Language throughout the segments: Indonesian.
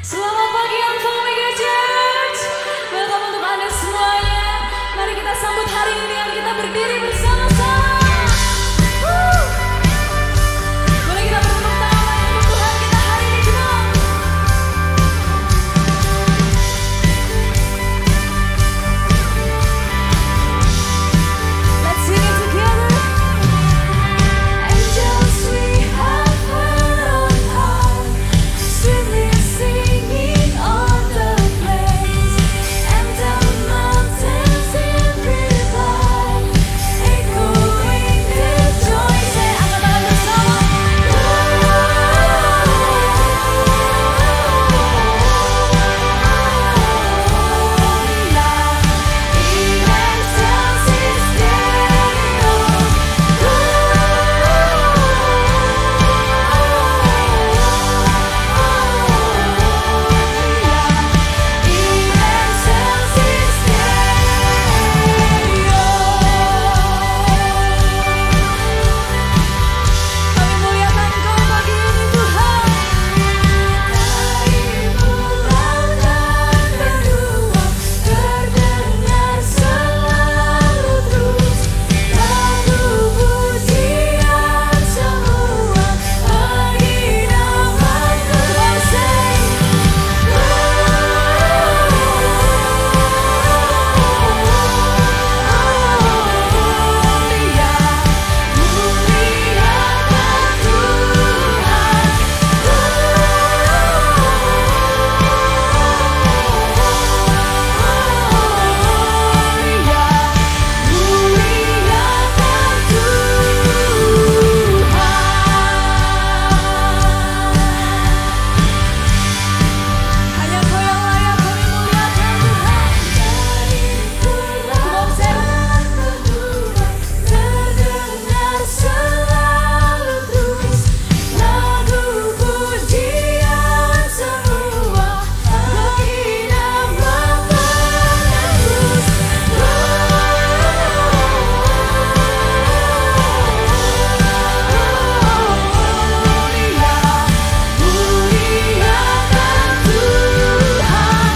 Selamat pagi Angkong Mega Church. Welcome untuk Anda semuanya. Mari kita sambut hari ini yang kita berdiri bersama-sama. Boleh kita bertepuk tangan untuk Tuhan kita hari ini juga. Let's sing it together. Angels we have heard on high, sweetly singing on the plains, and the mountains in reply, echoing their joy. Say, angkat tangan bersama. Kami muliakan Engkau pagi ini Tuhan. Dari bulan dan berdua terdengar selalu terus lagu pujian semua bagi nama Tuhan. Say, hanya Kau yang layak kami muliakan Tuhan. Come on, say. Terdengar selalu terus lagu pujian semua bagi nama penerus. Muliakan Tuhan. Muliakan Tuhan. Muliakan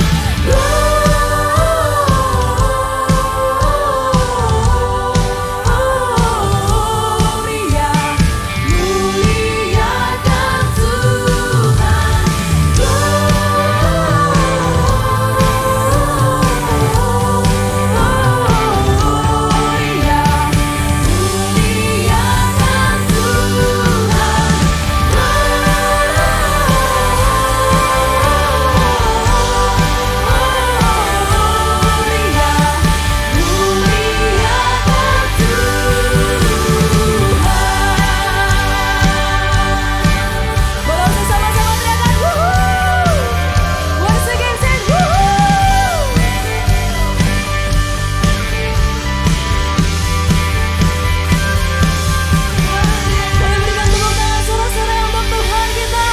Boleh sama-sama teriakan woohoo. Once again say woohoo. Boleh berikan tepuk tangan sorak-sorai untuk Tuhan kita.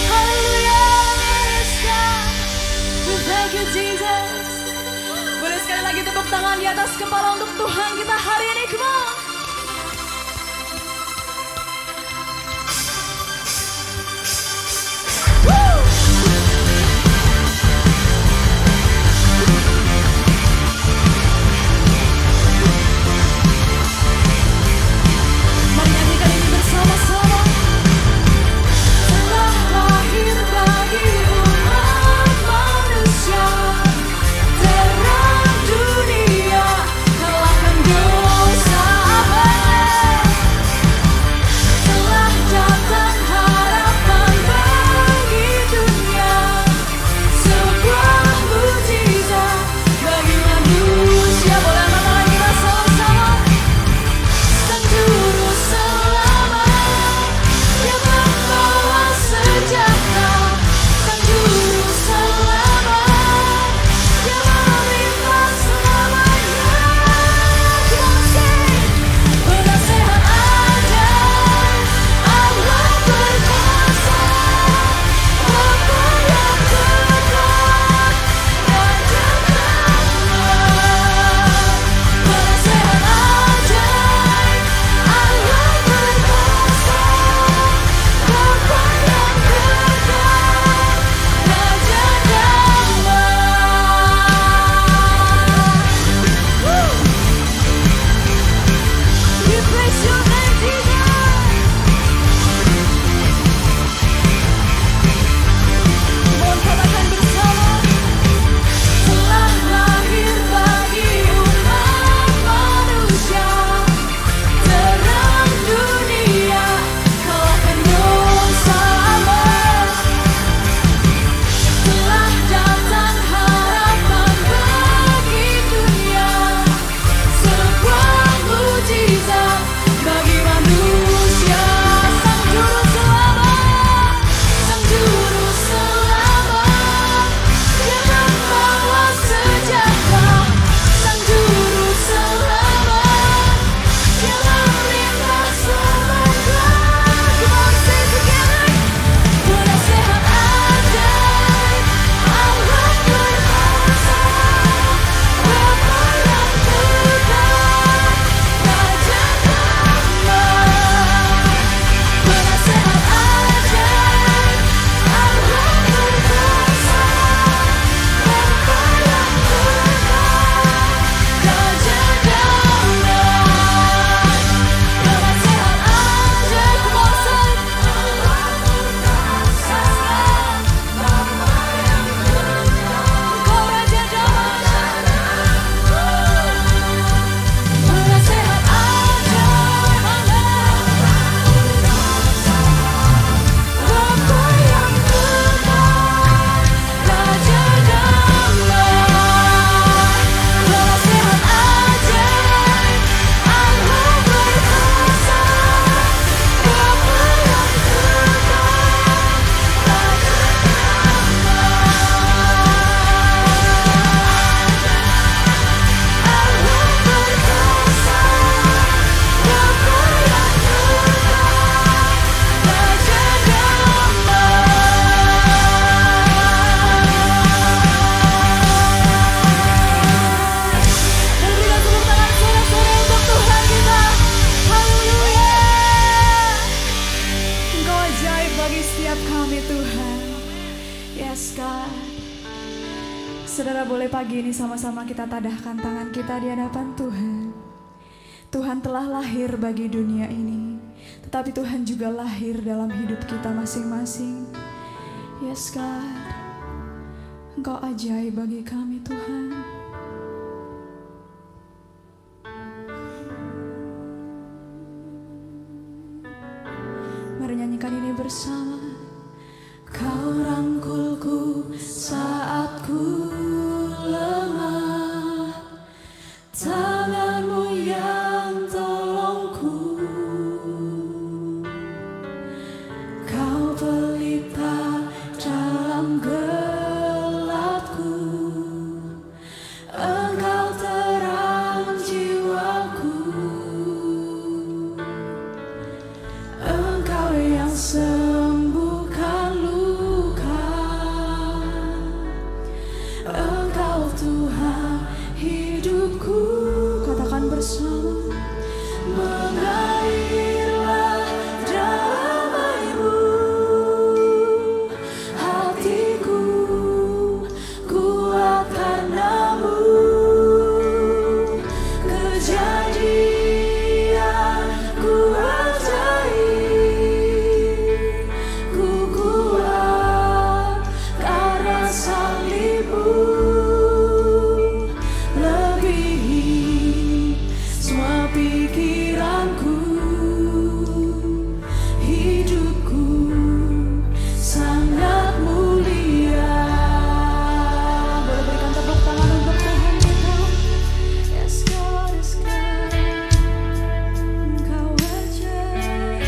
Haleluya. Yes, God. We thank you, Jesus. Boleh sekali lagi tepuk tangan di atas kepala untuk Tuhan kita hari ini. Come on. Woo! Mari nyanyikan ini bersama-sama. Telah lahir bagi umat manusia terang dunia, kalahkan dosa Yes God. Saudara, boleh pagi ini sama-sama kita tadahkan tangan kita di hadapan Tuhan. Tuhan telah lahir bagi dunia ini, tetapi Tuhan juga lahir dalam hidup kita masing-masing. Yes God, Engkau ajaib bagi kami Tuhan. Mari nyanyikan ini bersama. Kau rangkulku saat ku lemah, tanganmu yang tolongku. Kau pelita dalam gelapku, Engkau terang jiwaku. Engkau yang sembuhkan luka, Engkau Tuhan hidupku. Katakan bersama. Mengalirlah damai-Mu, hatiku kuat karena-Mu. Kejadianku ajaib, ku kuat karena salib-Mu. Lebihi semua pikiranku, hidupku sangat mulia. Boleh berikan tepuk tangan untuk Tuhan kita. Yes God, yes God, Engkau ajaib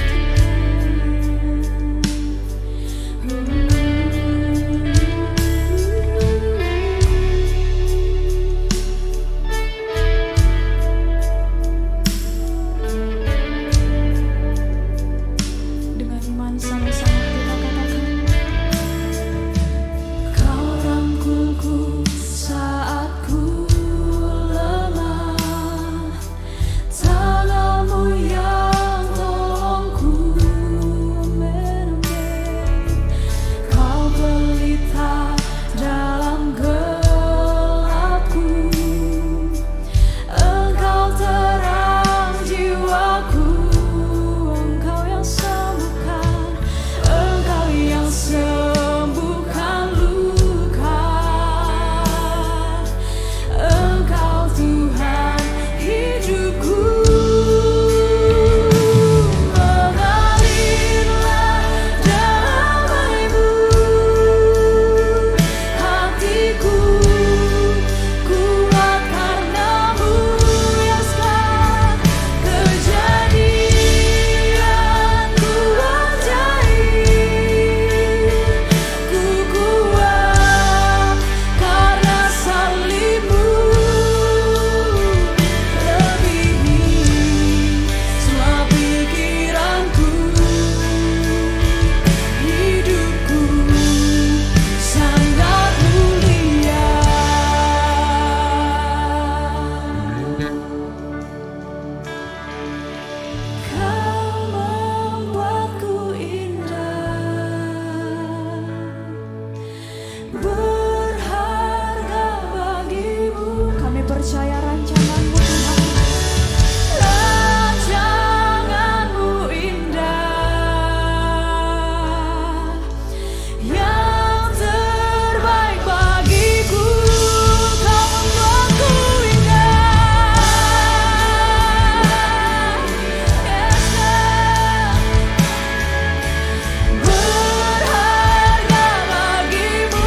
Dengan iman sama-sama kita katakan. Kau rangkulku saat ku lemah, tanganmu yang tolongku. Kau pelita dalam gelapku, Engkau terang jiwaku. Engkau yang sembuhkan, Engkau yang sembuhkan luka, Engkau Tuhan hidupku. Mengalirlah damai-Mu, hatiku kuat karena-Mu. Yes God, kejadianku ajaib, ku kuat karena salib-Mu. Lebihi semua pikiranku, hidupku sangat mulia. Kau membuatku indah, berharga bagi-Mu. Kami percaya rancangan-Mu Tuhan. Rancangan-Mu indah, yang terbaik bagiku. Kau membuatku indah. Yes God, berharga bagi-Mu.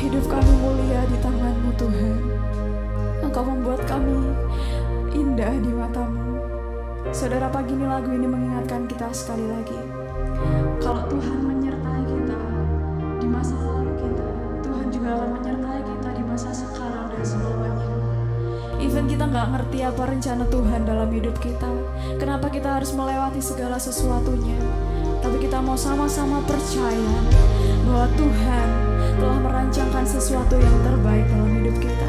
Hidup kami mulia di tangan-Mu Tuhan. Engkau membuat kami indah di mata-Mu. Saudara, pagi ini lagu ini mengingatkan kita sekali lagi, kalau Tuhan menyertai kita di masa lalu kita, Tuhan juga akan menyertai kita di masa sekarang dan selamanya. Even kita nggak ngerti apa rencana Tuhan dalam hidup kita, kenapa kita harus melewati segala sesuatunya, tapi kita mau sama-sama percaya bahwa Tuhan telah merancangkan sesuatu yang terbaik dalam hidup kita.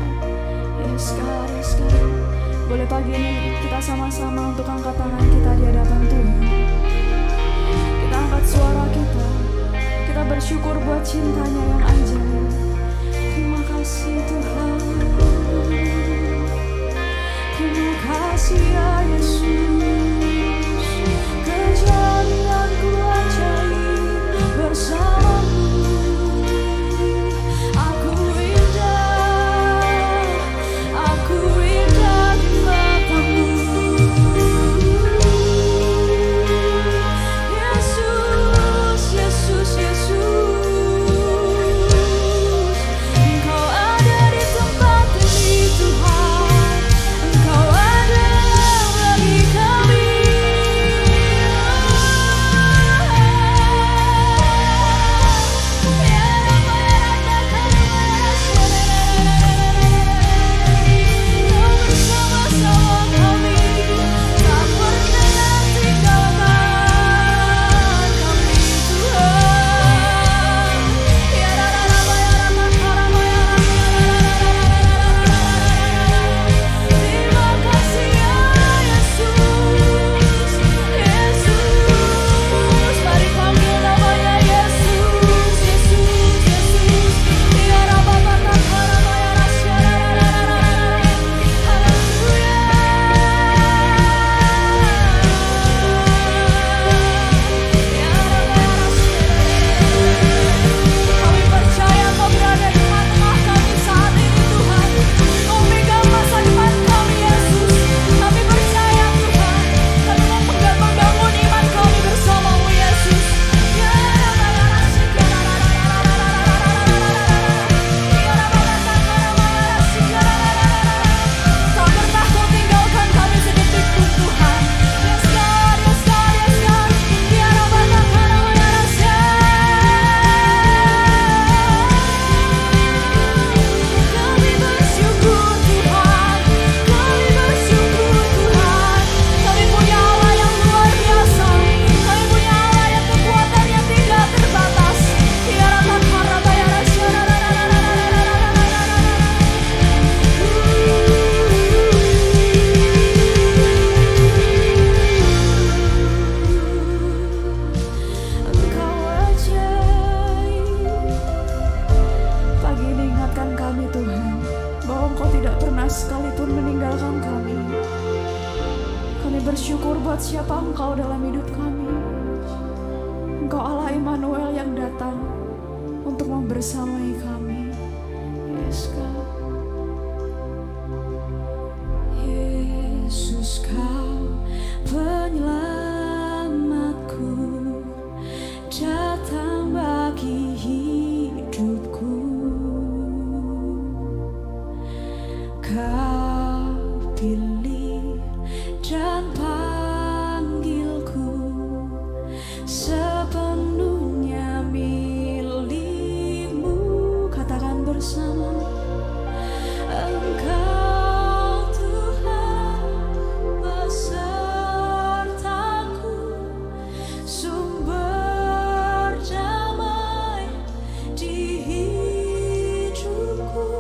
Yes God, yes God. Boleh pagi ini kita sama-sama untuk angkat tangan kita di hadapan Tuhan. Kita angkat suara kita. Kita bersyukur buat cintanya yang ajaib. Terima kasih Tuhan. Terima kasih ya Yesus. Kejadianku ajaib bersamamu. Bersyukur buat siapa Engkau dalam hidup kami. Engkau Allah Immanuel yang datang untuk membersamai kami. Yes God. Yesus Kau penyelamatku, datang bagi hidupku. Kau pilih dan panggilku sepenuhnya milik-Mu. Katakan bersama, Engkau Tuhan besertaku, sumber damai di hidupku.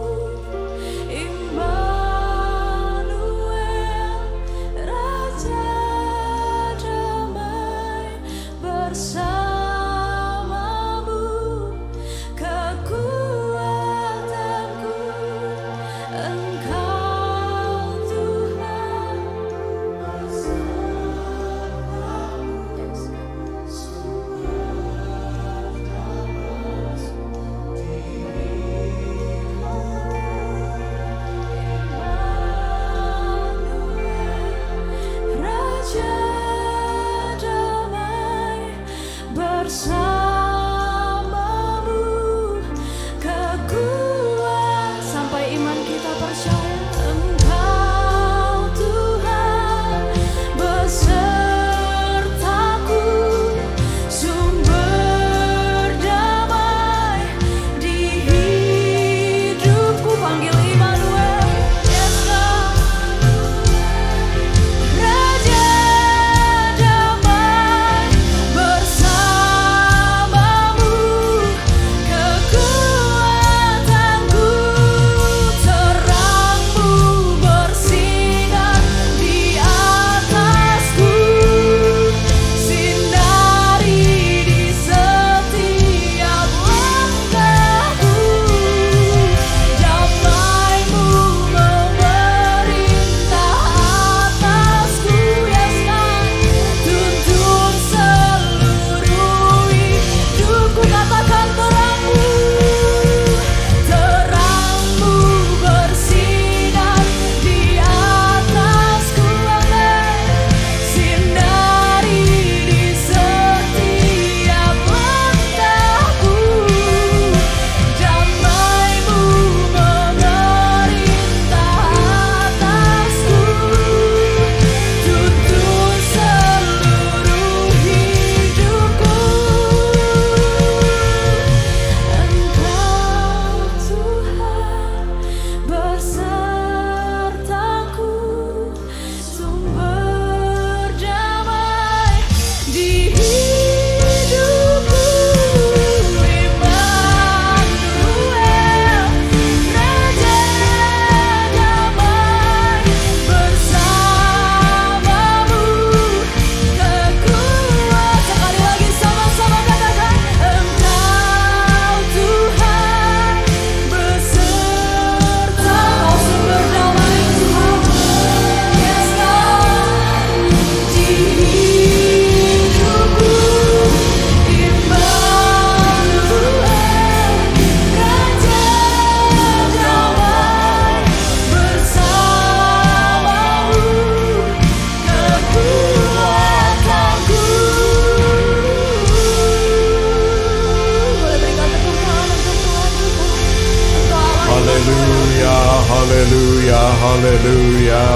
haleluya, haleluya.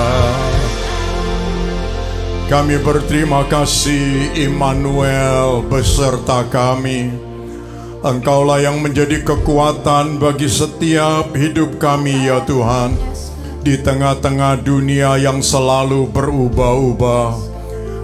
Kami berterima kasih Immanuel beserta kami. Engkaulah yang menjadi kekuatan bagi setiap hidup kami ya Tuhan. Di tengah-tengah dunia yang selalu berubah-ubah,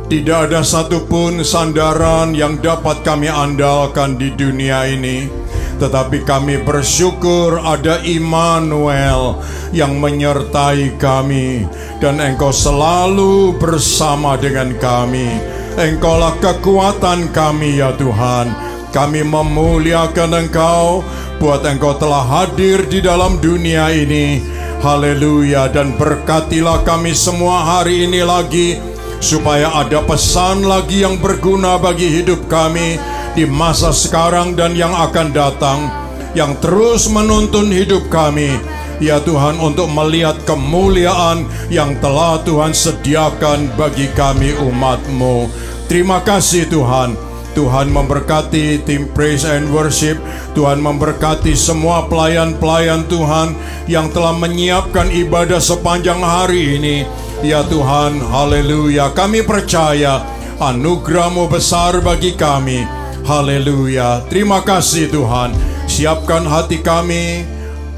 tidak ada satupun sandaran yang dapat kami andalkan di dunia ini. Tetapi kami bersyukur ada Immanuel yang menyertai kami. Dan Engkau selalu bersama dengan kami. Engkaulah kekuatan kami ya Tuhan. Kami memuliakan Engkau, buat Engkau telah hadir di dalam dunia ini. Haleluya. Dan berkatilah kami semua hari ini lagi, supaya ada pesan lagi yang berguna bagi hidup kami di masa sekarang dan yang akan datang, yang terus menuntun hidup kami ya Tuhan, untuk melihat kemuliaan yang telah Tuhan sediakan bagi kami umat-Mu. Terima kasih Tuhan. Tuhan memberkati tim Praise and Worship. Tuhan memberkati semua pelayan-pelayan Tuhan yang telah menyiapkan ibadah sepanjang hari ini ya Tuhan. Haleluya. Kami percaya anugerah-Mu besar bagi kami. Haleluya. Terima kasih Tuhan. Siapkan hati kami.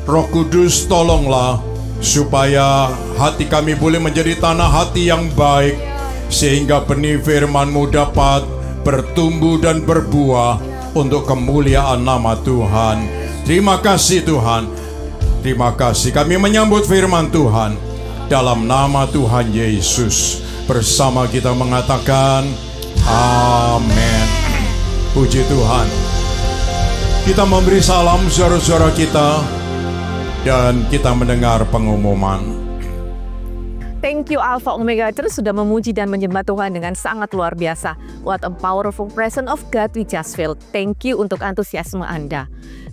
Roh Kudus tolonglah, supaya hati kami boleh menjadi tanah hati yang baik, sehingga benih firman-Mu dapat bertumbuh dan berbuah untuk kemuliaan nama Tuhan. Terima kasih Tuhan. Terima kasih. Kami menyambut firman Tuhan dalam nama Tuhan Yesus. Bersama kita mengatakan amin. Puji Tuhan. Kita memberi salam saudara-saudara kita, dan kita mendengar pengumuman. Thank you Alpha Omega Church sudah memuji dan menyembah Tuhan dengan sangat luar biasa. What a powerful presence of God we just feel. Thank you untuk antusiasme Anda.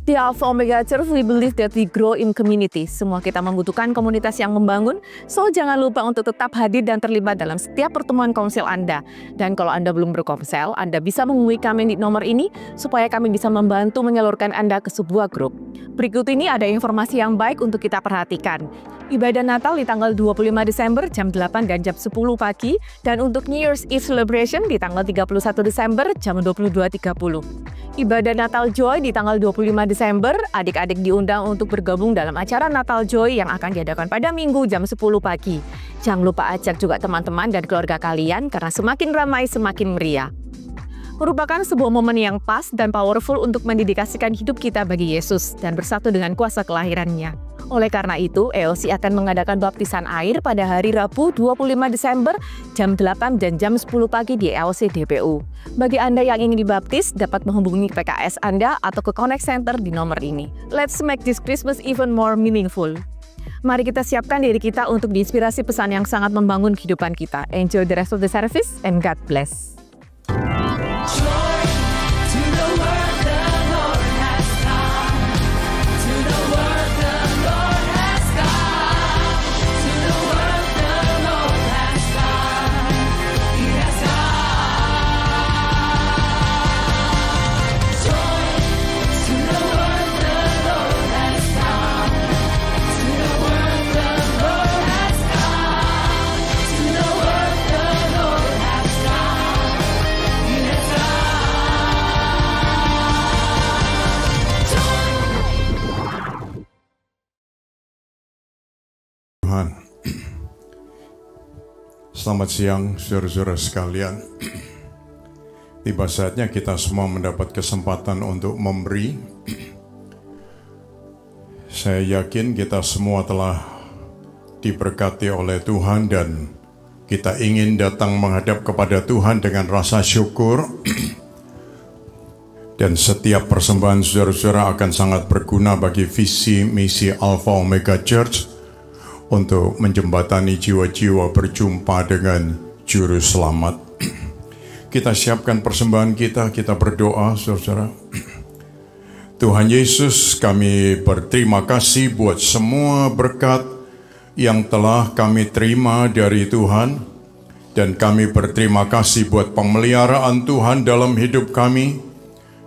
Di Alpha Omega Church, we believe that we grow in community. Semua kita membutuhkan komunitas yang membangun, so jangan lupa untuk tetap hadir dan terlibat dalam setiap pertemuan konsel Anda. Dan kalau Anda belum berkonsel, Anda bisa menghubungi kami di nomor ini, supaya kami bisa membantu menyalurkan Anda ke sebuah grup. Berikut ini ada informasi yang baik untuk kita perhatikan. Ibadah Natal di tanggal 25 Desember jam 8 dan jam 10 pagi, dan untuk New Year's Eve Celebration di tanggal 31 Desember jam 22.30. Ibadah Natal Joy di tanggal 25 Desember, adik-adik diundang untuk bergabung dalam acara Natal Joy yang akan diadakan pada Minggu jam 10 pagi. Jangan lupa ajak juga teman-teman dan keluarga kalian, karena semakin ramai semakin meriah. Merupakan sebuah momen yang pas dan powerful untuk mendedikasikan hidup kita bagi Yesus dan bersatu dengan kuasa kelahirannya. Oleh karena itu, EOC akan mengadakan baptisan air pada hari Rabu 25 Desember jam 8 dan jam 10 pagi di EOC DPU. Bagi Anda yang ingin dibaptis, dapat menghubungi PKS Anda atau ke Connect Center di nomor ini. Let's make this Christmas even more meaningful. Mari kita siapkan diri kita untuk diinspirasi pesan yang sangat membangun kehidupan kita. Enjoy the rest of the service and God bless. Selamat siang saudara-saudara sekalian. Tiba saatnya kita semua mendapat kesempatan untuk memberi. Saya yakin kita semua telah diberkati oleh Tuhan, dan kita ingin datang menghadap kepada Tuhan dengan rasa syukur. Dan setiap persembahan saudara-saudara akan sangat berguna bagi visi misi Alpha Omega Church untuk menjembatani jiwa-jiwa berjumpa dengan Juru Selamat. Kita siapkan persembahan kita berdoa, saudara. Tuhan Yesus, kami berterima kasih buat semua berkat yang telah kami terima dari Tuhan, dan kami berterima kasih buat pemeliharaan Tuhan dalam hidup kami,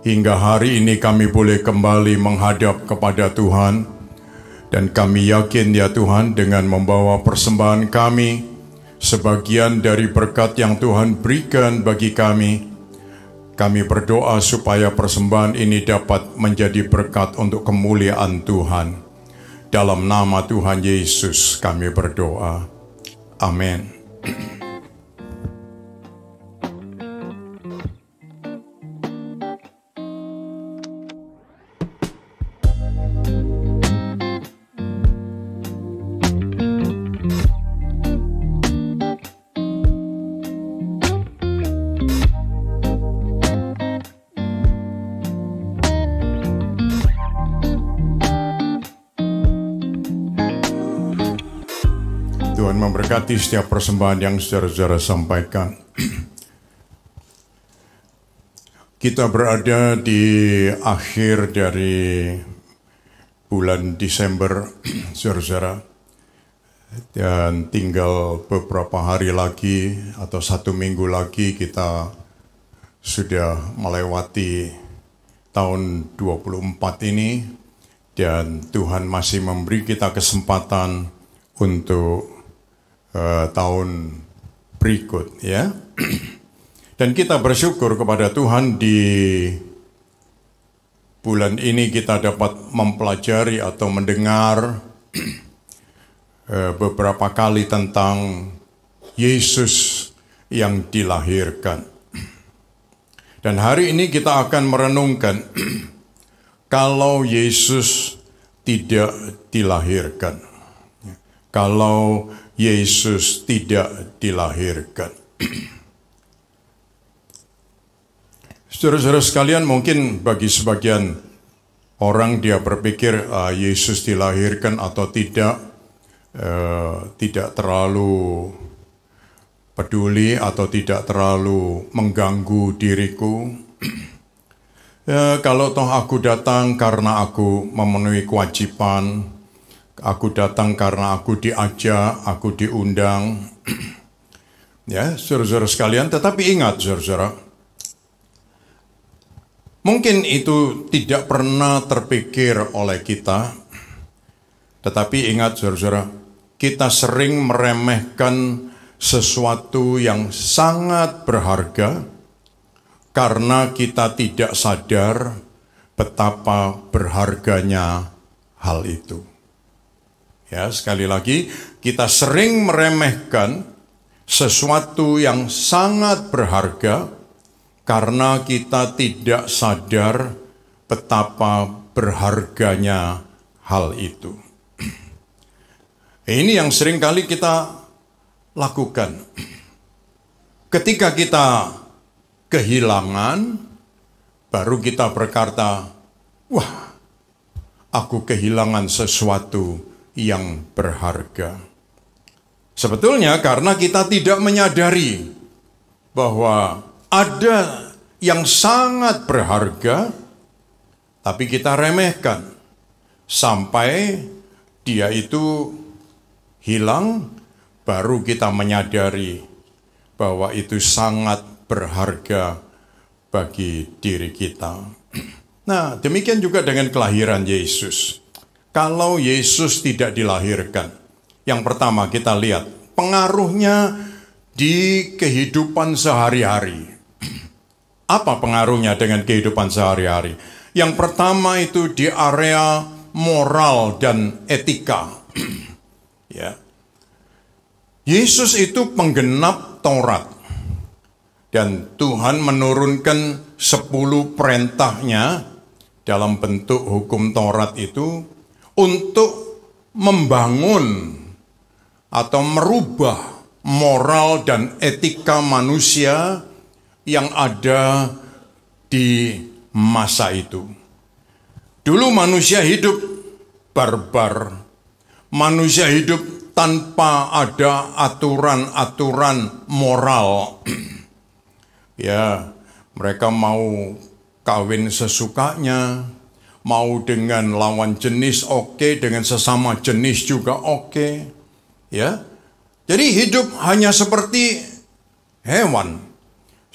hingga hari ini kami boleh kembali menghadap kepada Tuhan. Dan kami yakin ya Tuhan, dengan membawa persembahan kami, sebagian dari berkat yang Tuhan berikan bagi kami berdoa supaya persembahan ini dapat menjadi berkat untuk kemuliaan Tuhan. Dalam nama Tuhan Yesus kami berdoa. Amin. Tuhan memberkati setiap persembahan yang saudara-saudara sampaikan. Kita berada di akhir dari bulan Desember, saudara-saudara. Dan tinggal beberapa hari lagi atau 1 minggu lagi kita sudah melewati tahun 24 ini. Dan Tuhan masih memberi kita kesempatan untuk tahun berikut, ya. Dan kita bersyukur kepada Tuhan di bulan ini kita dapat mempelajari atau mendengar beberapa kali tentang Yesus yang dilahirkan. Dan hari ini kita akan merenungkan kalau Yesus tidak dilahirkan. Kalau Yesus tidak dilahirkan. Saudara-saudara sekalian, mungkin bagi sebagian orang dia berpikir Yesus dilahirkan atau tidak terlalu peduli atau tidak terlalu mengganggu diriku. Kalau toh aku datang karena aku memenuhi kewajiban, aku datang karena aku diajak, aku diundang. Ya, saudara-saudara sekalian, tetapi ingat saudara-saudara, mungkin itu tidak pernah terpikir oleh kita. Tetapi ingat saudara-saudara, kita sering meremehkan sesuatu yang sangat berharga karena kita tidak sadar betapa berharganya hal itu. Ya, sekali lagi, kita sering meremehkan sesuatu yang sangat berharga karena kita tidak sadar betapa berharganya hal itu. Ini yang sering kali kita lakukan. Ketika kita kehilangan, baru kita berkata, wah, aku kehilangan sesuatu yang berharga. Sebetulnya karena kita tidak menyadari bahwa ada yang sangat berharga, tapi kita remehkan sampai dia itu hilang, baru kita menyadari bahwa itu sangat berharga bagi diri kita. Nah, demikian juga dengan kelahiran Yesus. Kalau Yesus tidak dilahirkan, yang pertama kita lihat pengaruhnya di kehidupan sehari-hari. Apa pengaruhnya dengan kehidupan sehari-hari? Yang pertama itu di area moral dan etika. Ya. Yesus itu penggenap Taurat. Dan Tuhan menurunkan 10 perintahnya dalam bentuk hukum Taurat itu untuk membangun atau merubah moral dan etika manusia yang ada di masa itu. Dulu manusia hidup barbar, manusia hidup tanpa ada aturan-aturan moral. Ya, mereka mau kawin sesukanya, mau dengan lawan jenis oke, dengan sesama jenis juga oke. Ya. Jadi hidup hanya seperti hewan.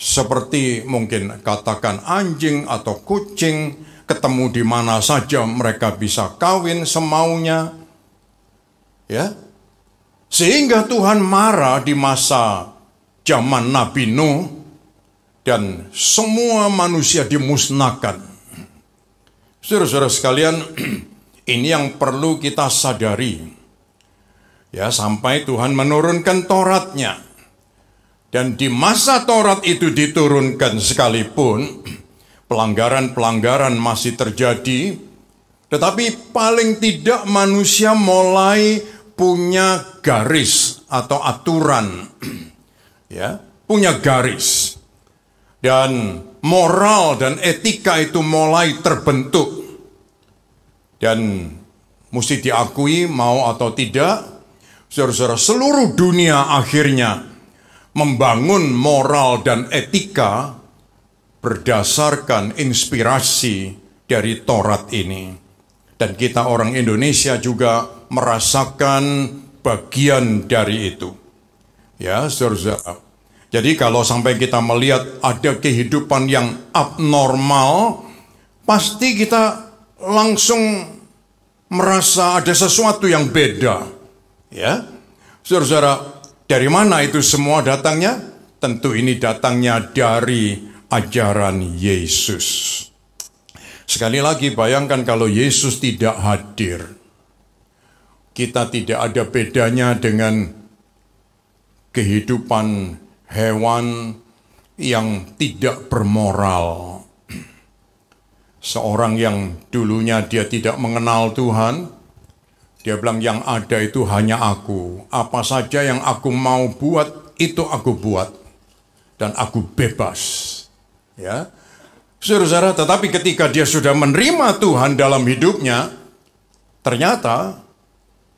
Seperti mungkin katakan anjing atau kucing, ketemu di mana saja mereka bisa kawin semaunya. Ya. Sehingga Tuhan marah di masa zaman Nabi Nuh dan semua manusia dimusnahkan. Saudara-saudara sekalian, ini yang perlu kita sadari. Ya, sampai Tuhan menurunkan Tauratnya. Dan di masa Taurat itu diturunkan sekalipun, pelanggaran-pelanggaran masih terjadi, tetapi paling tidak manusia mulai punya garis atau aturan, ya, punya garis, dan moral dan etika itu mulai terbentuk, dan mesti diakui mau atau tidak, saudara-saudara, seluruh dunia akhirnya membangun moral dan etika berdasarkan inspirasi dari Taurat ini. Dan kita orang Indonesia juga merasakan bagian dari itu. Ya, saudara. Jadi kalau sampai kita melihat ada kehidupan yang abnormal, pasti kita langsung merasa ada sesuatu yang beda. Ya, saudara, dari mana itu semua datangnya? Tentu ini datangnya dari ajaran Yesus. Sekali lagi bayangkan kalau Yesus tidak hadir, kita tidak ada bedanya dengan kehidupan hewan yang tidak bermoral. Seorang yang dulunya dia tidak mengenal Tuhan, dia bilang yang ada itu hanya aku. Apa saja yang aku mau buat, itu aku buat. Dan aku bebas. Ya. Saudara-saudara, tetapi ketika dia sudah menerima Tuhan dalam hidupnya, ternyata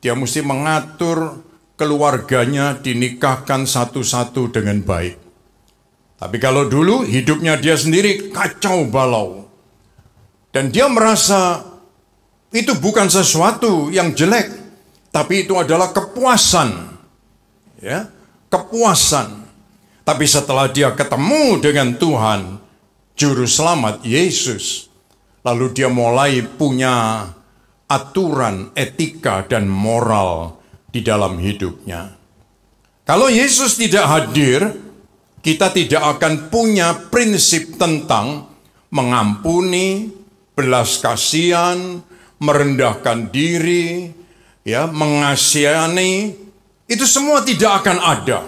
dia mesti mengatur keluarganya dinikahkan satu-satu dengan baik. Tapi kalau dulu hidupnya dia sendiri kacau balau. Dan dia merasa itu bukan sesuatu yang jelek, tapi itu adalah kepuasan. Ya, kepuasan. Tapi setelah dia ketemu dengan Tuhan, Juru Selamat Yesus, lalu dia mulai punya aturan, etika, dan moral di dalam hidupnya. Kalau Yesus tidak hadir, kita tidak akan punya prinsip tentang mengampuni, belas kasihan, merendahkan diri, ya, mengasihani. Itu semua tidak akan ada,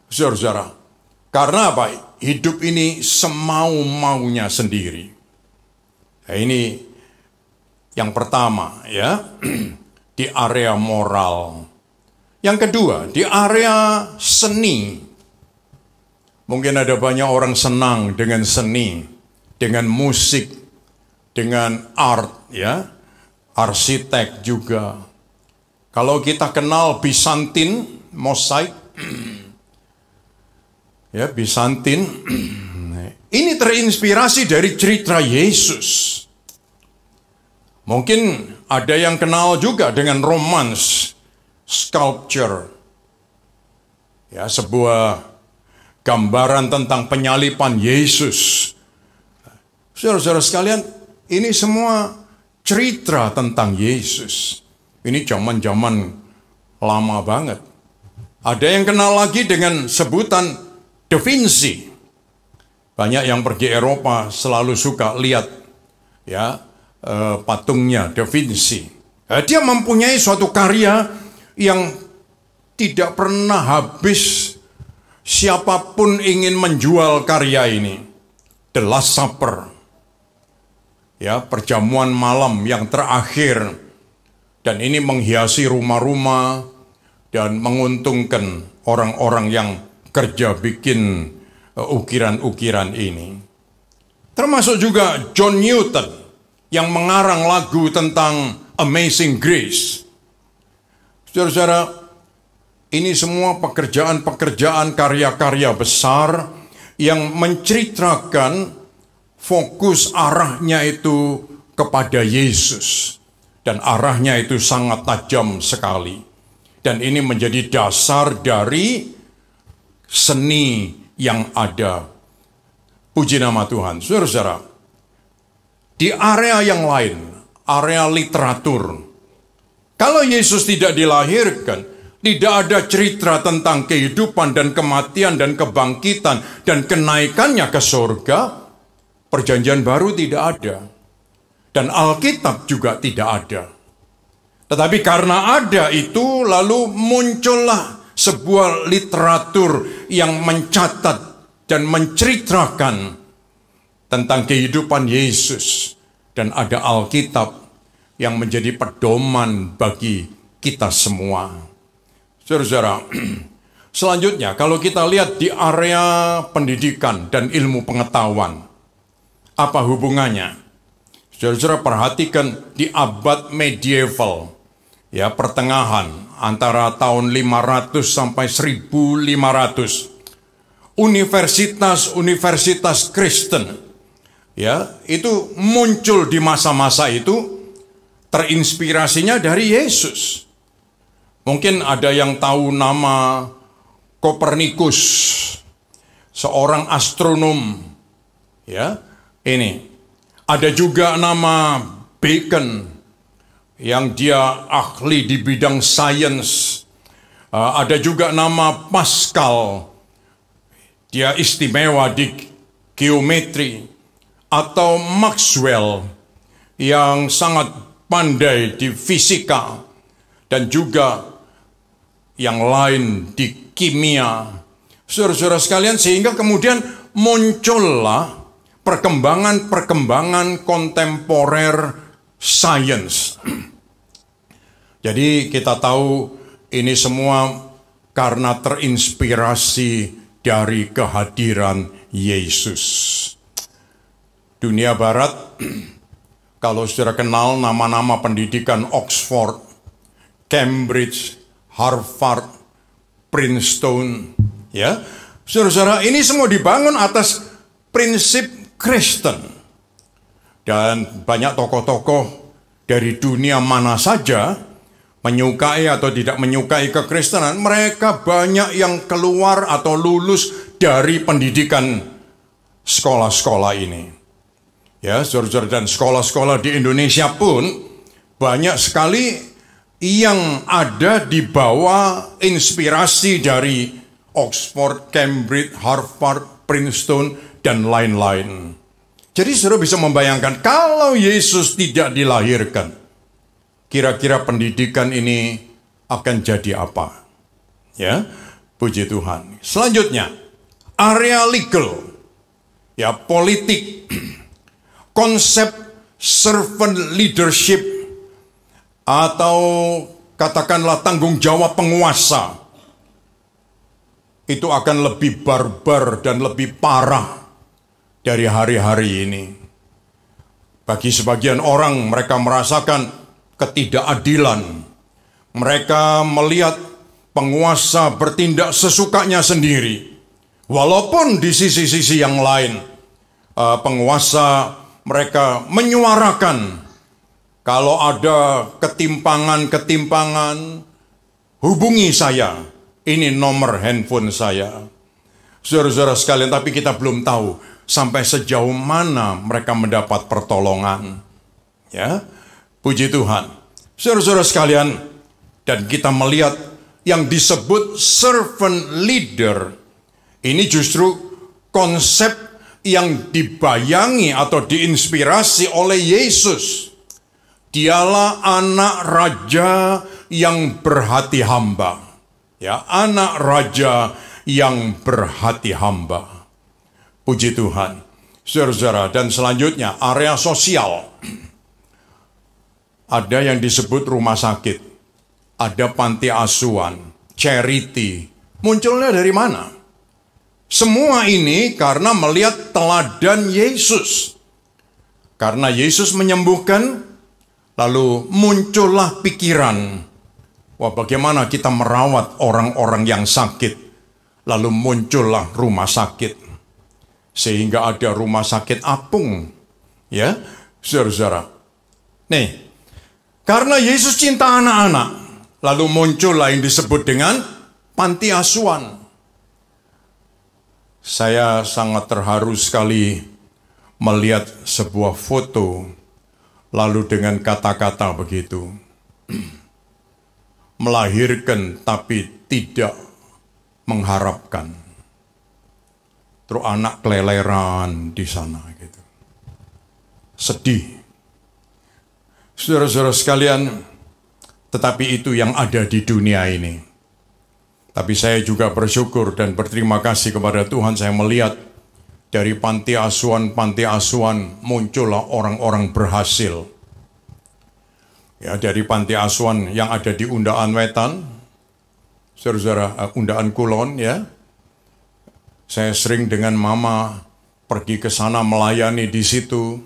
saudara-saudara. Karena apa? Hidup ini semau-maunya sendiri. Nah, ini yang pertama, ya, di area moral. Yang kedua, di area seni. Mungkin ada banyak orang senang dengan seni, dengan musik, dengan art, ya, arsitek juga. Kalau kita kenal Bizantin, mosaik, ya, Bizantin, ini terinspirasi dari cerita Yesus. Mungkin ada yang kenal juga dengan romance, sculpture, ya, sebuah gambaran tentang penyalipan Yesus. Saudara-saudara sekalian, ini semua cerita tentang Yesus. Ini zaman-zaman lama banget. Ada yang kenal lagi dengan sebutan Da Vinci. Banyak yang pergi Eropa selalu suka lihat, ya, patungnya Da Vinci. Dia mempunyai suatu karya yang tidak pernah habis. Siapapun ingin menjual karya ini. The Last Supper, ya, perjamuan malam yang terakhir. Dan ini menghiasi rumah-rumah dan menguntungkan orang-orang yang kerja bikin ukiran-ukiran ini. Termasuk juga John Newton yang mengarang lagu tentang Amazing Grace. Saudara-saudara, ini semua pekerjaan-pekerjaan karya-karya besar yang menceritakan fokus arahnya itu kepada Yesus. Dan arahnya itu sangat tajam sekali. Dan ini menjadi dasar dari seni yang ada. Puji nama Tuhan. Saudara-saudara, di area yang lain, area literatur, Kalau Yesus tidak dilahirkan, tidak ada cerita tentang kehidupan dan kematian dan kebangkitan dan kenaikannya ke surga. Perjanjian baru tidak ada. Dan Alkitab juga tidak ada. Tetapi karena ada itu, lalu muncullah sebuah literatur yang mencatat dan menceritakan tentang kehidupan Yesus. Dan ada Alkitab yang menjadi pedoman bagi kita semua. Saudara-saudara, selanjutnya kalau kita lihat di area pendidikan dan ilmu pengetahuan, apa hubungannya? Saudara-saudara perhatikan di abad medieval, ya pertengahan antara tahun 500 sampai 1500, universitas-universitas Kristen, ya itu muncul di masa-masa itu, terinspirasinya dari Yesus. Mungkin ada yang tahu nama Kopernikus, seorang astronom, ya. Ini ada juga nama Bacon, yang dia ahli di bidang sains. Ada juga nama Pascal, dia istimewa di geometri. Atau Maxwell, yang sangat pandai di fisika. Dan juga yang lain di kimia. Saudara-saudara sekalian, sehingga kemudian muncullah perkembangan-perkembangan kontemporer sains. Jadi kita tahu ini semua karena terinspirasi dari kehadiran Yesus. Dunia Barat, kalau saudara kenal nama-nama pendidikan Oxford, Cambridge, Harvard, Princeton, ya, saudara-saudara, ini semua dibangun atas prinsip Kristen. Dan banyak tokoh-tokoh dari dunia mana saja, menyukai atau tidak menyukai kekristenan, mereka banyak yang keluar atau lulus dari pendidikan sekolah-sekolah ini. Ya, saudara-saudara, dan sekolah-sekolah di Indonesia pun banyak sekali yang ada di bawah inspirasi dari Oxford, Cambridge, Harvard, Princeton, dan lain-lain. Jadi saudara bisa membayangkan kalau Yesus tidak dilahirkan, kira-kira pendidikan ini akan jadi apa? Ya, puji Tuhan. Selanjutnya, area legal, ya politik, konsep servant leadership, atau katakanlah tanggung jawab penguasa, itu akan lebih barbar dan lebih parah dari hari-hari ini. Bagi sebagian orang, mereka merasakan ketidakadilan. Mereka melihat penguasa bertindak sesukanya sendiri. Walaupun di sisi-sisi yang lain, penguasa mereka menyuarakan, kalau ada ketimpangan-ketimpangan, hubungi saya. Ini nomor handphone saya. Saudara-saudara sekalian, tapi kita belum tahu sampai sejauh mana mereka mendapat pertolongan. Ya, puji Tuhan. Saudara-saudara sekalian, dan kita melihat yang disebut servant leader, ini justru konsep yang dibayangi atau diinspirasi oleh Yesus. Dialah anak raja yang berhati hamba. Ya, anak raja yang berhati hamba. Puji Tuhan. Saudara-saudara, dan selanjutnya area sosial. Ada yang disebut rumah sakit. Ada panti asuhan, charity. Munculnya dari mana? Semua ini karena melihat teladan Yesus. Karena Yesus menyembuhkan, lalu muncullah pikiran, wah bagaimana kita merawat orang-orang yang sakit. Lalu muncullah rumah sakit. Sehingga ada rumah sakit apung. Ya, saudara-saudara. Nih, karena Yesus cinta anak-anak, lalu muncullah yang disebut dengan panti asuhan. Saya sangat terharu sekali melihat sebuah foto, lalu dengan kata-kata begitu. melahirkan tapi tidak mengharapkan. Terus anak keleleran di sana gitu. Sedih. Saudara-saudara sekalian, tetapi itu yang ada di dunia ini. Tapi saya juga bersyukur dan berterima kasih kepada Tuhan, saya melihat dari panti asuhan muncullah orang-orang berhasil. Ya, dari panti asuhan yang ada di Undaan Wetan, saudara-saudara, Undaan Kulon ya. Saya sering dengan mama pergi ke sana melayani di situ.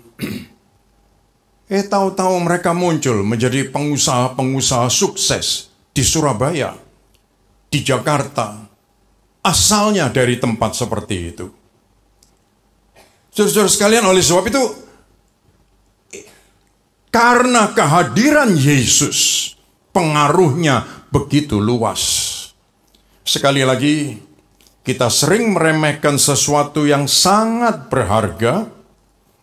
Tahu-tahu mereka muncul menjadi pengusaha-pengusaha sukses di Surabaya, di Jakarta. Asalnya dari tempat seperti itu. Saudara-saudara sekalian, oleh sebab itu, karena kehadiran Yesus, pengaruhnya begitu luas. Sekali lagi, kita sering meremehkan sesuatu yang sangat berharga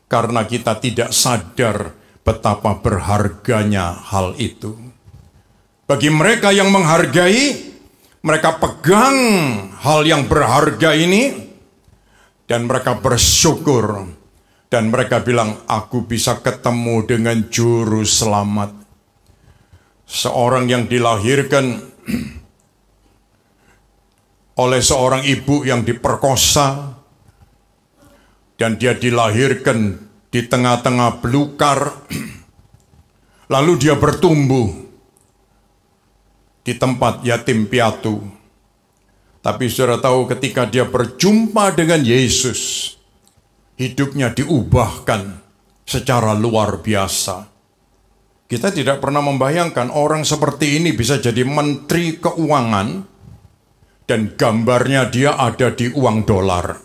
karena kita tidak sadar betapa berharganya hal itu. Bagi mereka yang menghargai, mereka pegang hal yang berharga ini dan mereka bersyukur. Dan mereka bilang, aku bisa ketemu dengan juru selamat. Seorang yang dilahirkan oleh seorang ibu yang diperkosa, dan dia dilahirkan di tengah-tengah belukar, lalu dia bertumbuh di tempat yatim piatu. Tapi saudara tahu, ketika dia berjumpa dengan Yesus, hidupnya diubahkan secara luar biasa. Kita tidak pernah membayangkan orang seperti ini bisa jadi menteri keuangan, dan gambarnya dia ada di uang dolar.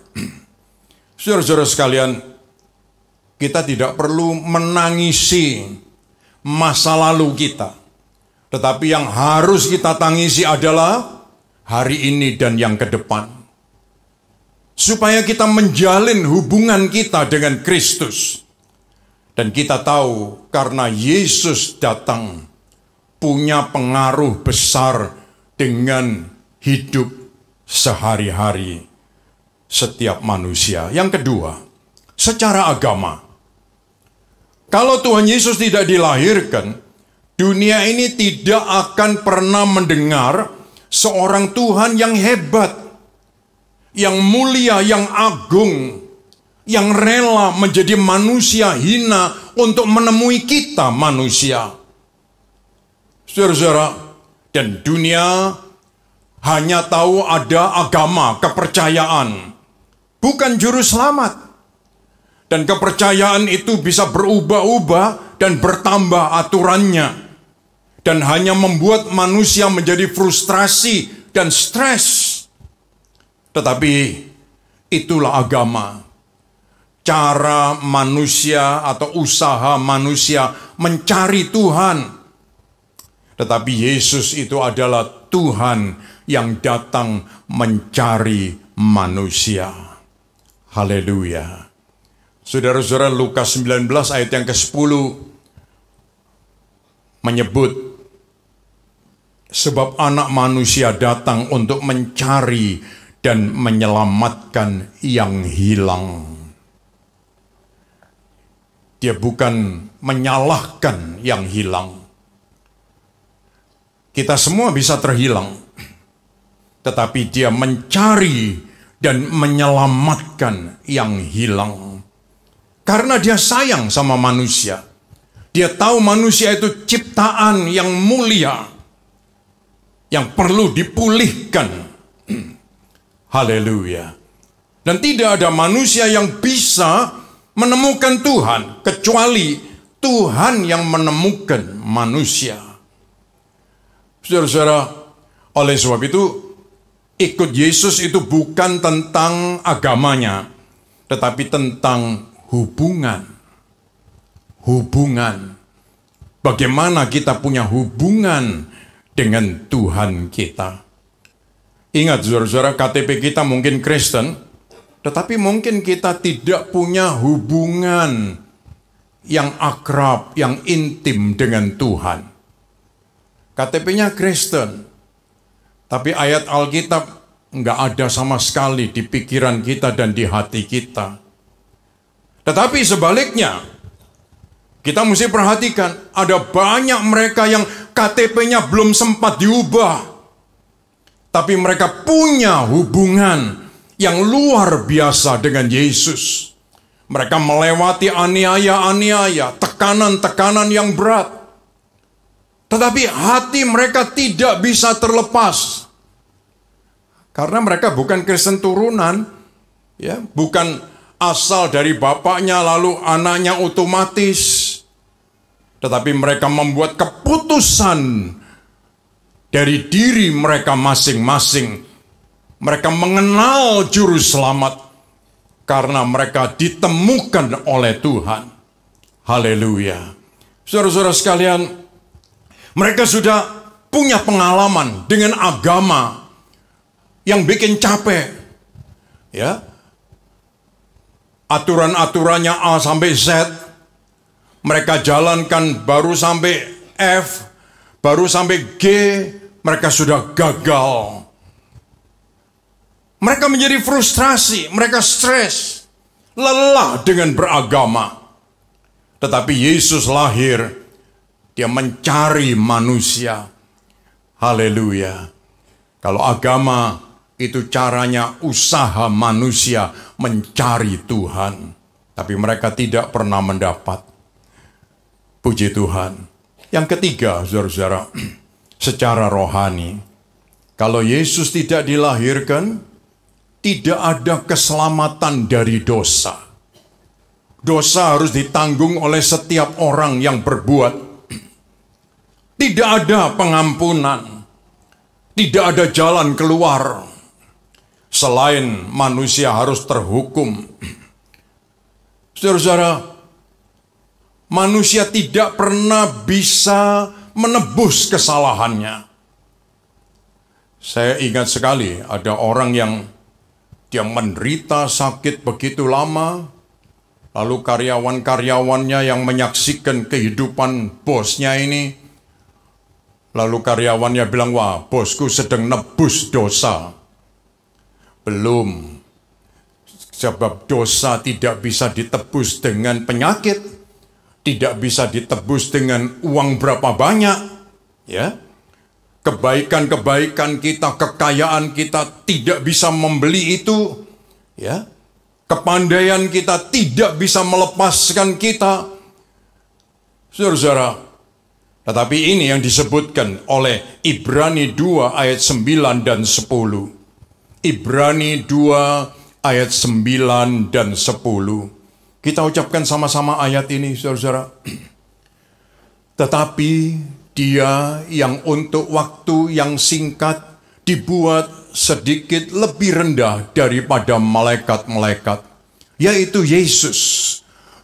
Saudara-saudara sekalian, kita tidak perlu menangisi masa lalu kita. Tetapi yang harus kita tangisi adalah hari ini dan yang ke depan. Supaya kita menjalin hubungan kita dengan Kristus. Dan kita tahu karena Yesus datang punya pengaruh besar dengan hidup sehari-hari setiap manusia. Yang kedua, secara agama. Kalau Tuhan Yesus tidak dilahirkan, dunia ini tidak akan pernah mendengar seorang Tuhan yang hebat, yang mulia, yang agung, yang rela menjadi manusia hina untuk menemui kita manusia. Saudara-saudara, dan dunia hanya tahu ada agama, kepercayaan, bukan juru selamat. Dan kepercayaan itu bisa berubah-ubah dan bertambah aturannya. Dan hanya membuat manusia menjadi frustrasi dan stres. Tetapi itulah agama. Cara manusia atau usaha manusia mencari Tuhan. Tetapi Yesus itu adalah Tuhan yang datang mencari manusia. Haleluya. Saudara-saudara, Lukas 19 ayat yang ke-10 menyebut, sebab anak manusia datang untuk mencari dan menyelamatkan yang hilang. Dia bukan menyalahkan yang hilang. Kita semua bisa terhilang. Tetapi dia mencari dan menyelamatkan yang hilang. Karena dia sayang sama manusia. Dia tahu manusia itu ciptaan yang mulia, yang perlu dipulihkan. Haleluya. Dan tidak ada manusia yang bisa menemukan Tuhan, kecuali Tuhan yang menemukan manusia. Saudara-saudara, oleh sebab itu, ikut Yesus itu bukan tentang agamanya, tetapi tentang hubungan. Hubungan. Bagaimana kita punya hubungan dengan Tuhan kita. Ingat saudara-saudara, KTP kita mungkin Kristen, tetapi mungkin kita tidak punya hubungan yang akrab, yang intim dengan Tuhan. KTP-nya Kristen. Tapi ayat Alkitab nggak ada sama sekali di pikiran kita dan di hati kita. Tetapi sebaliknya, kita mesti perhatikan, ada banyak mereka yang KTP-nya belum sempat diubah. Tapi mereka punya hubungan yang luar biasa dengan Yesus. Mereka melewati aniaya-aniaya, tekanan-tekanan yang berat. Tetapi hati mereka tidak bisa terlepas. Karena mereka bukan Kristen turunan, ya, bukan asal dari bapaknya lalu anaknya otomatis. Tetapi mereka membuat keputusan dari diri mereka masing-masing. Mereka mengenal juru selamat karena mereka ditemukan oleh Tuhan. Haleluya. Saudara-saudara sekalian, mereka sudah punya pengalaman dengan agama yang bikin capek. Ya. Aturan-aturannya A sampai Z. Mereka jalankan baru sampai F, baru sampai G, mereka sudah gagal. Mereka menjadi frustrasi, mereka stres, lelah dengan beragama. Tetapi Yesus lahir, dia mencari manusia. Haleluya. Kalau agama itu caranya usaha manusia mencari Tuhan. Tapi mereka tidak pernah mendapat. Puji Tuhan. Yang ketiga, saudara-saudara, secara rohani, kalau Yesus tidak dilahirkan, tidak ada keselamatan dari dosa. Dosa harus ditanggung oleh setiap orang yang berbuat. Tidak ada pengampunan. Tidak ada jalan keluar. Selain manusia harus terhukum. Saudara-saudara, manusia tidak pernah bisa menebus kesalahannya. Saya ingat sekali ada orang yang dia menderita sakit begitu lama, lalu karyawan-karyawannya yang menyaksikan kehidupan bosnya ini, lalu karyawannya bilang, wah, bosku sedang nebus dosa. Belum, sebab dosa tidak bisa ditebus dengan penyakit, tidak bisa ditebus dengan uang berapa banyak, ya. Kebaikan-kebaikan kita, kekayaan kita tidak bisa membeli itu, ya. Kepandaian kita tidak bisa melepaskan kita. Saudara-saudara, tetapi ini yang disebutkan oleh Ibrani 2 ayat 9 dan 10. Ibrani 2 ayat 9 dan 10. Kita ucapkan sama-sama ayat ini, saudara-saudara. Tetapi dia yang untuk waktu yang singkat dibuat sedikit lebih rendah daripada malaikat-malaikat, yaitu Yesus.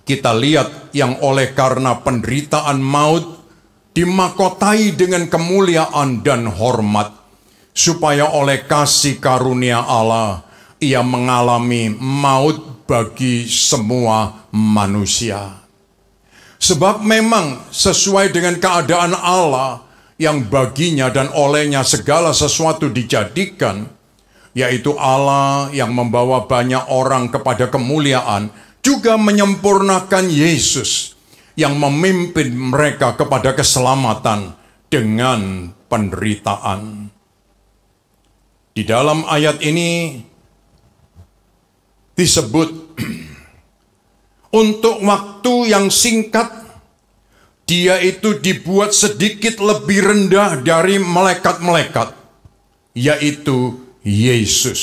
Kita lihat yang oleh karena penderitaan maut dimahkotai dengan kemuliaan dan hormat, supaya oleh kasih karunia Allah ia mengalami maut bagi semua manusia. Sebab memang sesuai dengan keadaan Allah yang baginya dan olehnya segala sesuatu dijadikan, yaitu Allah yang membawa banyak orang kepada kemuliaan, juga menyempurnakan Yesus yang memimpin mereka kepada keselamatan dengan penderitaan. Di dalam ayat ini disebut untuk waktu yang singkat dia itu dibuat sedikit lebih rendah dari malaikat-malaikat, yaitu Yesus.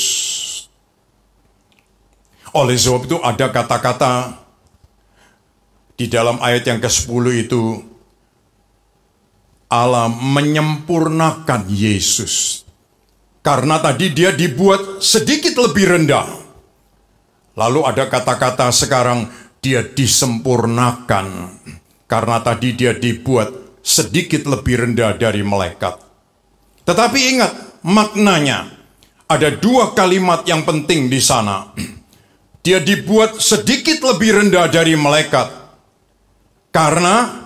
Oleh sebab itu ada kata-kata di dalam ayat yang ke-10 itu, Allah menyempurnakan Yesus. Karena tadi dia dibuat sedikit lebih rendah. Lalu ada kata-kata sekarang dia disempurnakan. Karena tadi dia dibuat sedikit lebih rendah dari malaikat. Tetapi ingat maknanya. Ada dua kalimat yang penting di sana. Dia dibuat sedikit lebih rendah dari malaikat. Karena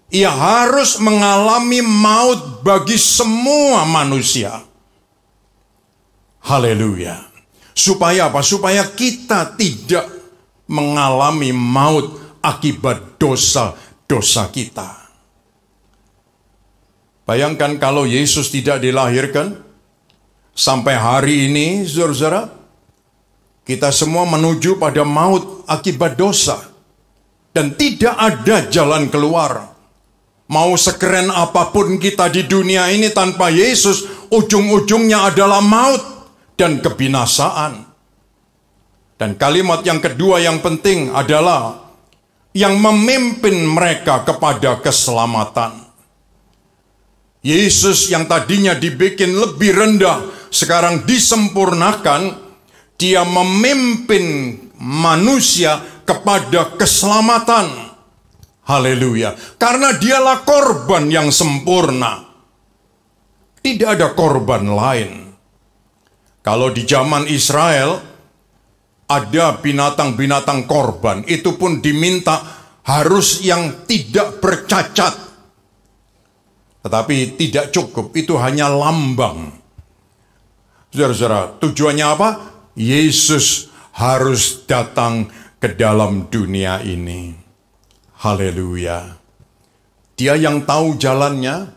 ia harus mengalami maut bagi semua manusia. Haleluya. Supaya apa? Supaya kita tidak mengalami maut akibat dosa-dosa kita. Bayangkan kalau Yesus tidak dilahirkan, sampai hari ini, saudara-saudara, kita semua menuju pada maut akibat dosa. Dan tidak ada jalan keluar. Mau sekeren apapun kita di dunia ini tanpa Yesus, ujung-ujungnya adalah maut dan kebinasaan. Dan kalimat yang kedua yang penting adalah yang memimpin mereka kepada keselamatan. Yesus yang tadinya dibikin lebih rendah, sekarang disempurnakan. Dia memimpin manusia kepada keselamatan. Haleluya. Karena dialah korban yang sempurna. Tidak ada korban lain. Kalau di zaman Israel ada binatang-binatang korban, itu pun diminta harus yang tidak bercacat. Tetapi tidak cukup, itu hanya lambang. Saudara-saudara, tujuannya apa? Yesus harus datang ke dalam dunia ini. Haleluya. Dia yang tahu jalannya,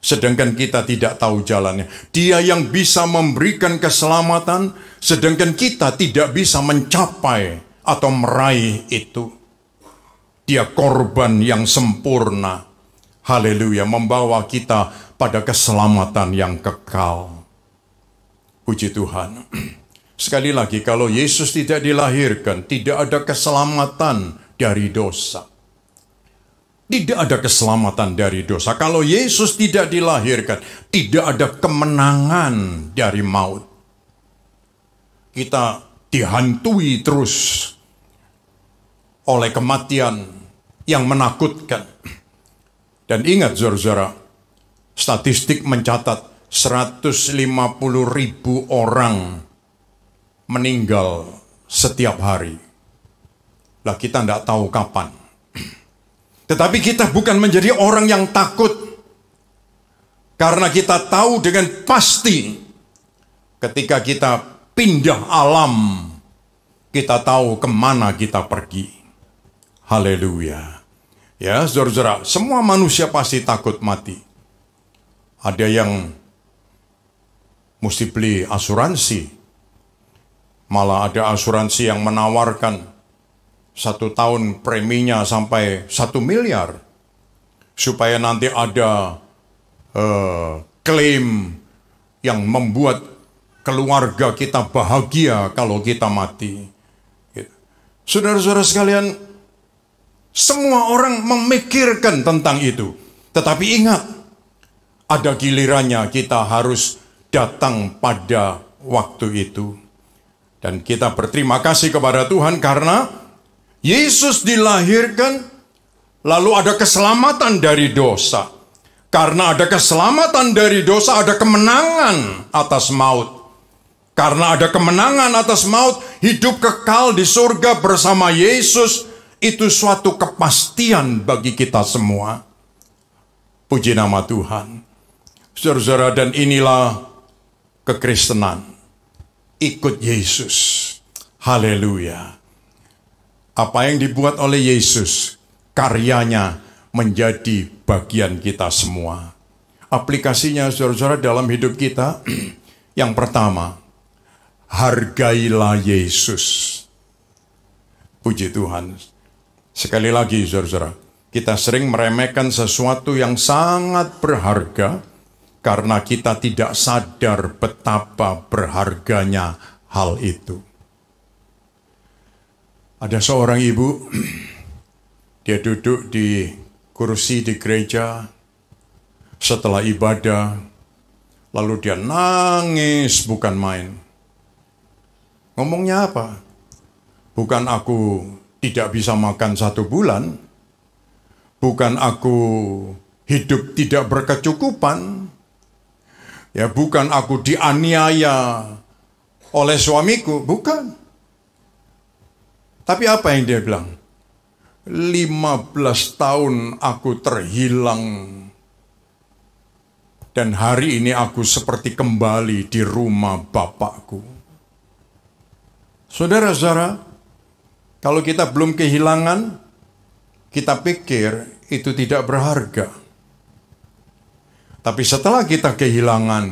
sedangkan kita tidak tahu jalannya. Dia yang bisa memberikan keselamatan, sedangkan kita tidak bisa mencapai atau meraih itu. Dia korban yang sempurna. Haleluya, membawa kita pada keselamatan yang kekal. Puji Tuhan. Sekali lagi, kalau Yesus tidak dilahirkan, tidak ada keselamatan dari dosa. Tidak ada keselamatan dari dosa. Kalau Yesus tidak dilahirkan, tidak ada kemenangan dari maut. Kita dihantui terus oleh kematian yang menakutkan. Dan ingat, saudara-saudara, statistik mencatat 150.000 orang meninggal setiap hari. Lah kita tidak tahu kapan. Tetapi kita bukan menjadi orang yang takut. Karena kita tahu dengan pasti ketika kita pindah alam, kita tahu kemana kita pergi. Haleluya. Ya, saudara-saudara, semua manusia pasti takut mati. Ada yang mesti beli asuransi. Malah ada asuransi yang menawarkan 1 tahun preminya sampai 1 miliar. Supaya nanti ada klaim yang membuat keluarga kita bahagia kalau kita mati. Saudara-saudara sekalian, semua orang memikirkan tentang itu. Tetapi ingat, ada gilirannya kita harus datang pada waktu itu. Dan kita berterima kasih kepada Tuhan karena Yesus dilahirkan, lalu ada keselamatan dari dosa. Karena ada keselamatan dari dosa, ada kemenangan atas maut. Karena ada kemenangan atas maut, hidup kekal di surga bersama Yesus, itu suatu kepastian bagi kita semua. Puji nama Tuhan. Saudara-saudara, dan inilah kekristenan. Ikut Yesus. Haleluya. Apa yang dibuat oleh Yesus, karyanya menjadi bagian kita semua. Aplikasinya, saudara-saudara, dalam hidup kita, yang pertama, hargailah Yesus. Puji Tuhan. Sekali lagi, saudara-saudara, kita sering meremehkan sesuatu yang sangat berharga, karena kita tidak sadar betapa berharganya hal itu. Ada seorang ibu, dia duduk di kursi di gereja setelah ibadah, lalu dia nangis bukan main. Ngomongnya apa? Bukan aku tidak bisa makan 1 bulan, bukan aku hidup tidak berkecukupan, ya bukan aku dianiaya oleh suamiku, bukan. Tapi apa yang dia bilang? 15 tahun aku terhilang Dan hari ini aku seperti kembali di rumah Bapakku. Saudara-saudara, kalau kita belum kehilangan, kita pikir itu tidak berharga. Tapi setelah kita kehilangan,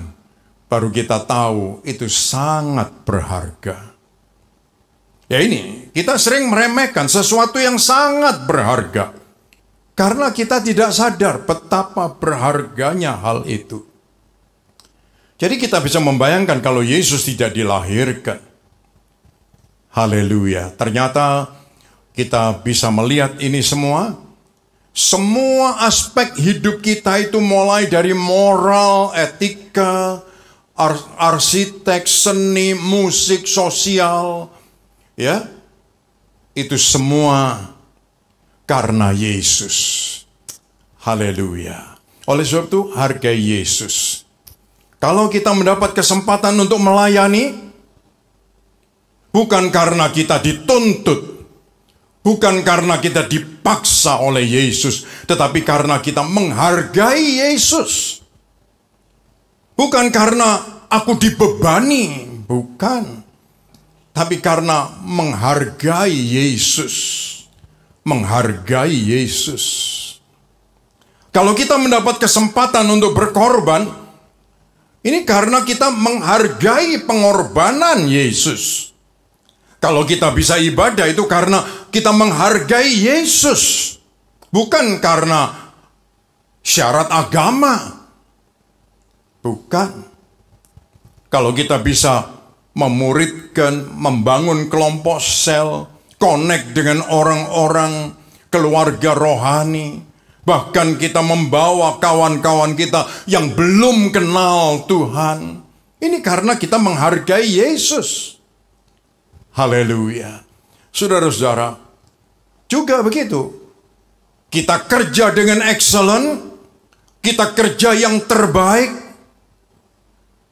baru kita tahu itu sangat berharga. Ya ini, kita sering meremehkan sesuatu yang sangat berharga. Karena kita tidak sadar betapa berharganya hal itu. Jadi kita bisa membayangkan kalau Yesus tidak dilahirkan. Haleluya. Ternyata kita bisa melihat ini semua. Semua aspek hidup kita itu mulai dari moral, etika, arsitek, seni, musik, sosial. Ya, itu semua karena Yesus. Haleluya. Oleh sebab itu, hargai Yesus. Kalau kita mendapat kesempatan untuk melayani, bukan karena kita dituntut, bukan karena kita dipaksa oleh Yesus, tetapi karena kita menghargai Yesus. Bukan karena aku dibebani, bukan. Tapi karena menghargai Yesus. Menghargai Yesus. Kalau kita mendapat kesempatan untuk berkorban, ini karena kita menghargai pengorbanan Yesus. Kalau kita bisa ibadah itu karena kita menghargai Yesus. Bukan karena syarat agama. Bukan. Kalau kita bisa memuridkan, membangun kelompok sel, connect dengan orang-orang, keluarga rohani. Bahkan kita membawa kawan-kawan kita yang belum kenal Tuhan. Ini karena kita menghargai Yesus. Haleluya. Saudara-saudara, juga begitu. Kita kerja dengan excellent, kita kerja yang terbaik.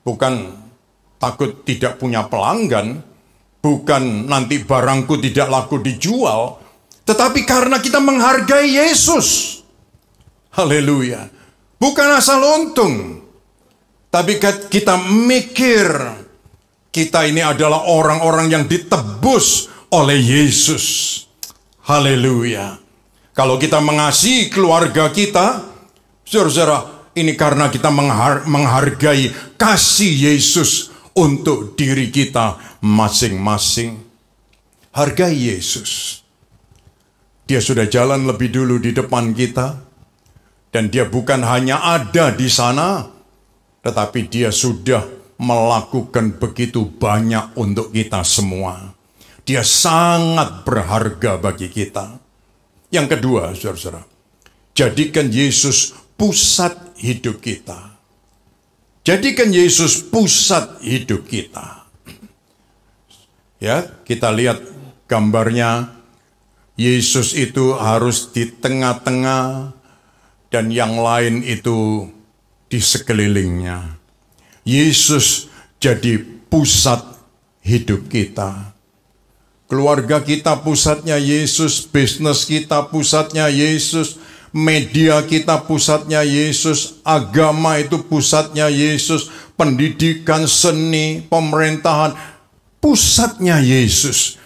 Bukan takut tidak punya pelanggan, bukan nanti barangku tidak laku dijual, tetapi karena kita menghargai Yesus. Haleluya. Bukan asal untung, tapi kita mikir kita ini adalah orang-orang yang ditebus oleh Yesus. Haleluya. Kalau kita mengasihi keluarga kita, saudara-saudara, ini karena kita menghargai kasih Yesus untuk diri kita masing-masing. Hargai Yesus. Dia sudah jalan lebih dulu di depan kita. Dan dia bukan hanya ada di sana, tetapi dia sudah melakukan begitu banyak untuk kita semua. Dia sangat berharga bagi kita. Yang kedua, saudara-saudara, jadikan Yesus pusat hidup kita. Jadikan Yesus pusat hidup kita. Ya, kita lihat gambarnya. Yesus itu harus di tengah-tengah dan yang lain itu di sekelilingnya. Yesus jadi pusat hidup kita. Keluarga kita pusatnya Yesus, bisnis kita pusatnya Yesus, media kita pusatnya Yesus, agama itu pusatnya Yesus, pendidikan, seni, pemerintahan, pusatnya Yesus.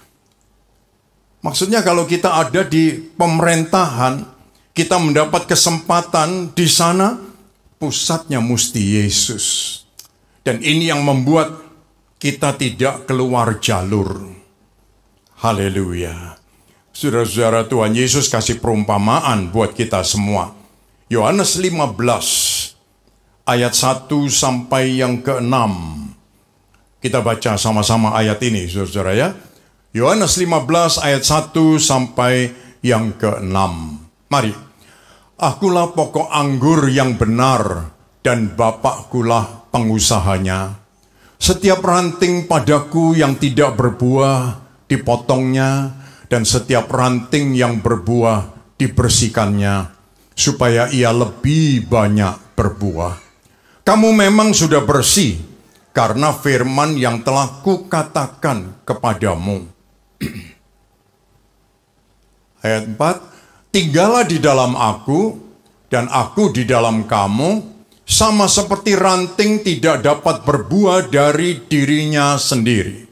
Maksudnya kalau kita ada di pemerintahan, kita mendapat kesempatan di sana, pusatnya mesti Yesus. Dan ini yang membuat kita tidak keluar jalur. Haleluya. Saudara-saudara, Tuhan Yesus kasih perumpamaan buat kita semua. Yohanes 15 ayat 1 sampai yang ke-6. Kita baca sama-sama ayat ini, saudara-saudara ya. Yohanes 15 ayat 1 sampai yang ke-6. Mari. Akulah pokok anggur yang benar dan Bapakkulah pengusahanya. Setiap ranting padaku yang tidak berbuah dipotongnya, dan setiap ranting yang berbuah dibersihkannya, supaya ia lebih banyak berbuah. Kamu memang sudah bersih, karena firman yang telah kukatakan kepadamu. Ayat 4, tinggallah di dalam aku, dan aku di dalam kamu, sama seperti ranting tidak dapat berbuah dari dirinya sendiri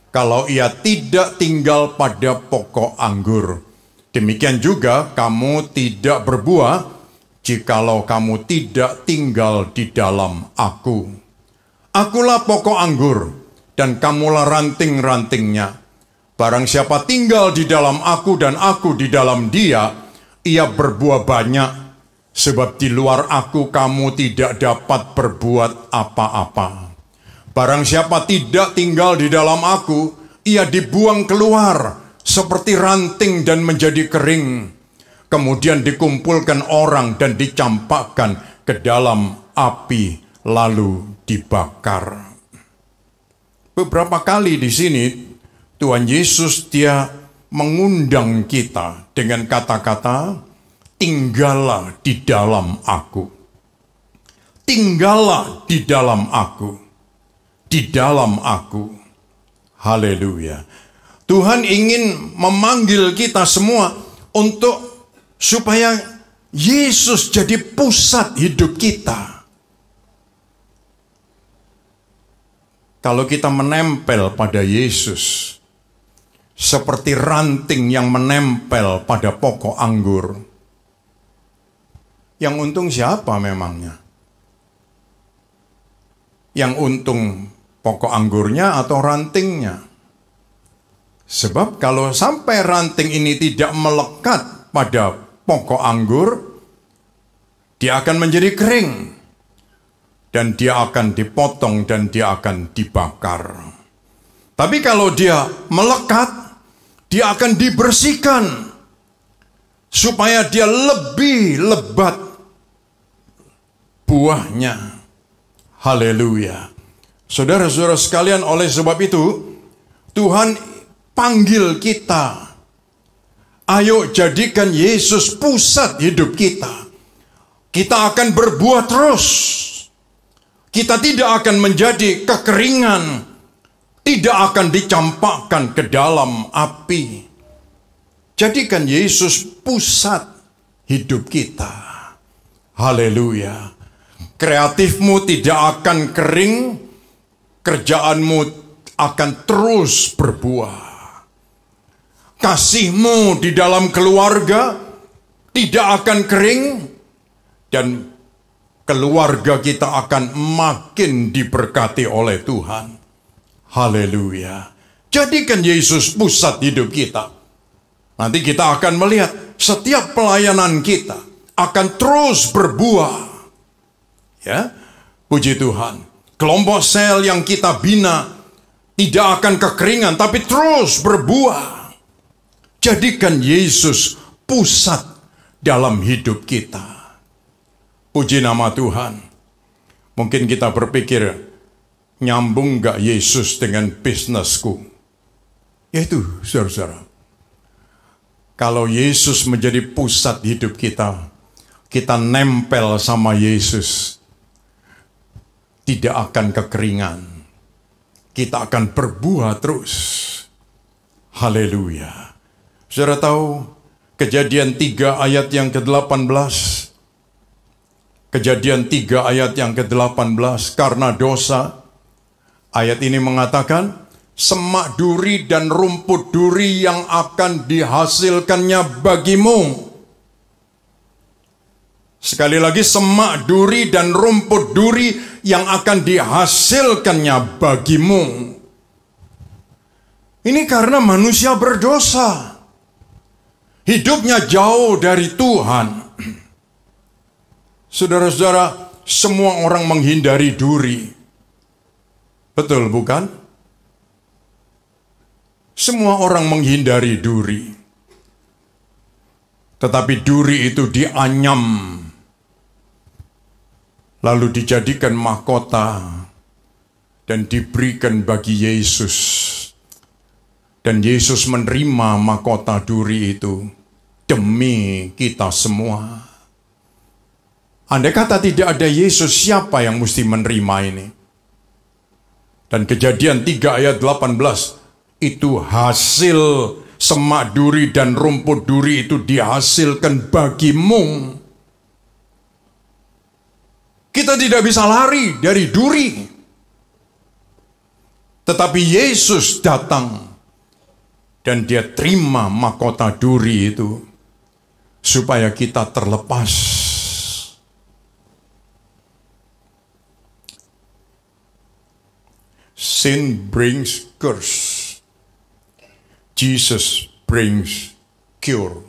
kalau ia tidak tinggal pada pokok anggur. Demikian juga kamu tidak berbuah jikalau kamu tidak tinggal di dalam Aku. Akulah pokok anggur dan kamulah ranting-rantingnya. Barang siapa tinggal di dalam Aku dan Aku di dalam dia, ia berbuah banyak, sebab di luar Aku kamu tidak dapat berbuat apa-apa. Barang siapa tidak tinggal di dalam Aku, ia dibuang keluar seperti ranting dan menjadi kering. Kemudian dikumpulkan orang dan dicampakkan ke dalam api, lalu dibakar. Beberapa kali di sini Tuhan Yesus dia mengundang kita dengan kata-kata, tinggallah di dalam Aku. Tinggallah di dalam Aku. Di dalam Aku. Haleluya. Tuhan ingin memanggil kita semua untuk supaya Yesus jadi pusat hidup kita. Kalau kita menempel pada Yesus seperti ranting yang menempel pada pokok anggur, yang untung siapa memangnya? Yang untung pokok anggurnya atau rantingnya? Sebab kalau sampai ranting ini tidak melekat pada pokok anggur, dia akan menjadi kering. Dan dia akan dipotong dan dia akan dibakar. Tapi kalau dia melekat, dia akan dibersihkan. Supaya dia lebih lebat buahnya. Haleluya. Saudara-saudara sekalian, oleh sebab itu, Tuhan panggil kita. Ayo jadikan Yesus pusat hidup kita. Kita akan berbuah terus. Kita tidak akan menjadi kekeringan. Tidak akan dicampakkan ke dalam api. Jadikan Yesus pusat hidup kita. Haleluya. Kreatifmu tidak akan kering. Kerjaanmu akan terus berbuah. Kasihmu di dalam keluarga tidak akan kering, dan keluarga kita akan makin diberkati oleh Tuhan. Haleluya. Jadikan Yesus pusat hidup kita. Nanti kita akan melihat setiap pelayanan kita akan terus berbuah. Ya, puji Tuhan. Kelompok sel yang kita bina tidak akan kekeringan, tapi terus berbuah. Jadikan Yesus pusat dalam hidup kita. Puji nama Tuhan. Mungkin kita berpikir, nyambung gak Yesus dengan bisnisku? Yaitu, saudara-saudara, kalau Yesus menjadi pusat hidup kita, kita nempel sama Yesus, tidak akan kekeringan. Kita akan berbuah terus. Haleluya. Saudara tahu Kejadian 3 ayat yang ke-18. Kejadian 3 ayat yang ke-18. Karena dosa, ayat ini mengatakan, semak duri dan rumput duri yang akan dihasilkannya bagimu. Sekali lagi, semak duri dan rumput duri yang akan dihasilkannya bagimu. Ini karena manusia berdosa. Hidupnya jauh dari Tuhan. Saudara-saudara, semua orang menghindari duri. Betul bukan? Semua orang menghindari duri. Tetapi duri itu dianyam, lalu dijadikan mahkota dan diberikan bagi Yesus. Dan Yesus menerima mahkota duri itu demi kita semua. Andai kata tidak ada Yesus, siapa yang mesti menerima ini? Dan Kejadian 3 ayat 18, itu hasil semak duri dan rumput duri itu dihasilkan bagimu. Kita tidak bisa lari dari duri. Tetapi Yesus datang dan dia terima mahkota duri itu supaya kita terlepas. Sin brings curse. Jesus brings cure.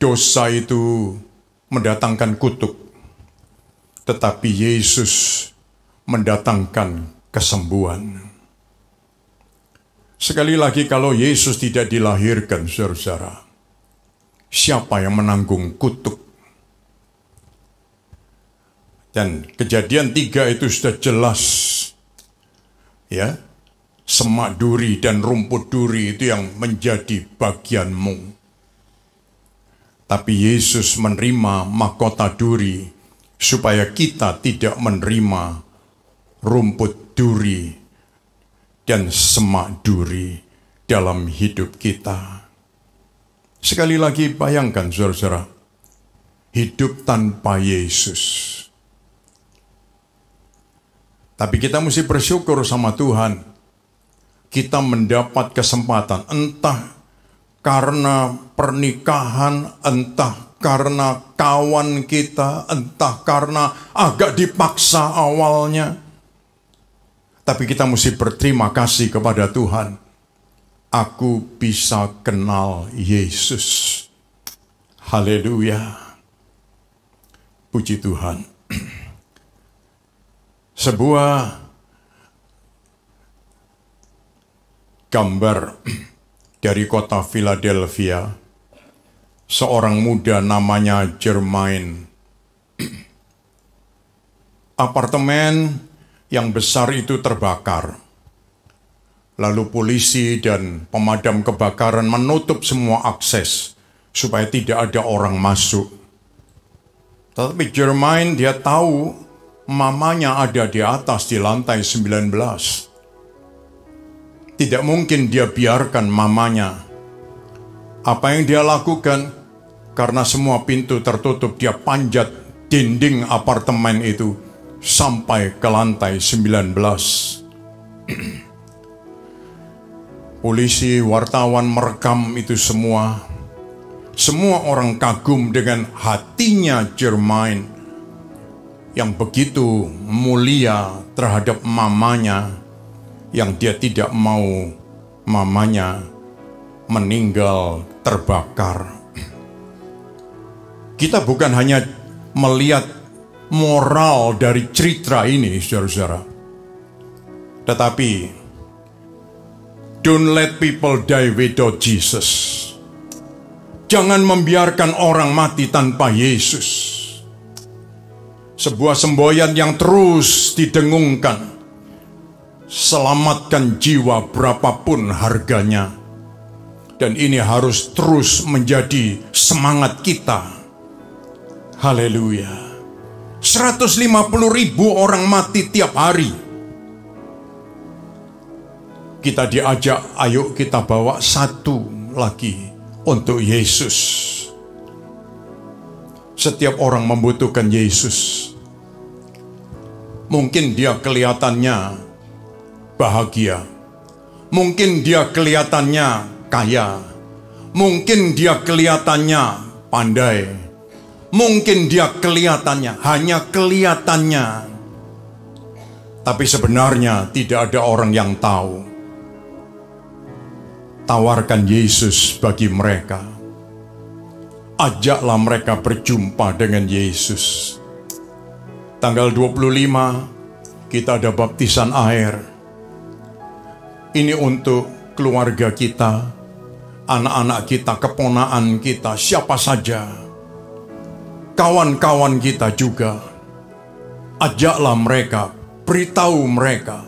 Dosa itu mendatangkan kutuk, tetapi Yesus mendatangkan kesembuhan. Sekali lagi, kalau Yesus tidak dilahirkan, saudara-saudara, siapa yang menanggung kutuk? Dan Kejadian 3 itu sudah jelas, ya, semak duri dan rumput duri itu yang menjadi bagianmu. Tapi Yesus menerima mahkota duri supaya kita tidak menerima rumput duri dan semak duri dalam hidup kita. Sekali lagi bayangkan, saudara-saudara, hidup tanpa Yesus. Tapi kita mesti bersyukur sama Tuhan. Kita mendapat kesempatan, entah karena pernikahan, entah karena kawan kita, entah karena agak dipaksa awalnya. Tapi kita mesti berterima kasih kepada Tuhan. Aku bisa kenal Yesus. Haleluya. Puji Tuhan. Sebuah gambar dari kota Philadelphia, seorang muda namanya Jermaine. Apartemen yang besar itu terbakar. Lalu polisi dan pemadam kebakaran menutup semua akses supaya tidak ada orang masuk. Tetapi Jermaine, dia tahu mamanya ada di atas di lantai 19. Tidak mungkin dia biarkan mamanya. Apa yang dia lakukan? Karena semua pintu tertutup, dia panjat dinding apartemen itu sampai ke lantai 19. Polisi, wartawan merekam itu semua. Semua orang kagum dengan hatinya Jermaine yang begitu mulia terhadap mamanya, yang dia tidak mau mamanya meninggal terbakar. Kita bukan hanya melihat moral dari cerita ini, saudara-saudara, tetapi don't let people die without Jesus. Jangan membiarkan orang mati tanpa Yesus. Sebuah semboyan yang terus didengungkan. Selamatkan jiwa berapapun harganya. Dan ini harus terus menjadi semangat kita. Haleluya. 150.000 orang mati tiap hari. Kita diajak, ayo kita bawa satu lagi untuk Yesus. Setiap orang membutuhkan Yesus. Mungkin dia kelihatannya bahagia. Mungkin dia kelihatannya kaya. Mungkin dia kelihatannya pandai. Mungkin dia kelihatannya, hanya kelihatannya. Tapi sebenarnya tidak ada orang yang tahu. Tawarkan Yesus bagi mereka. Ajaklah mereka berjumpa dengan Yesus. Tanggal 25 kita ada baptisan air. Ini untuk keluarga kita, anak-anak kita, keponaan kita, siapa saja. Kawan-kawan kita juga. Ajaklah mereka, beritahu mereka.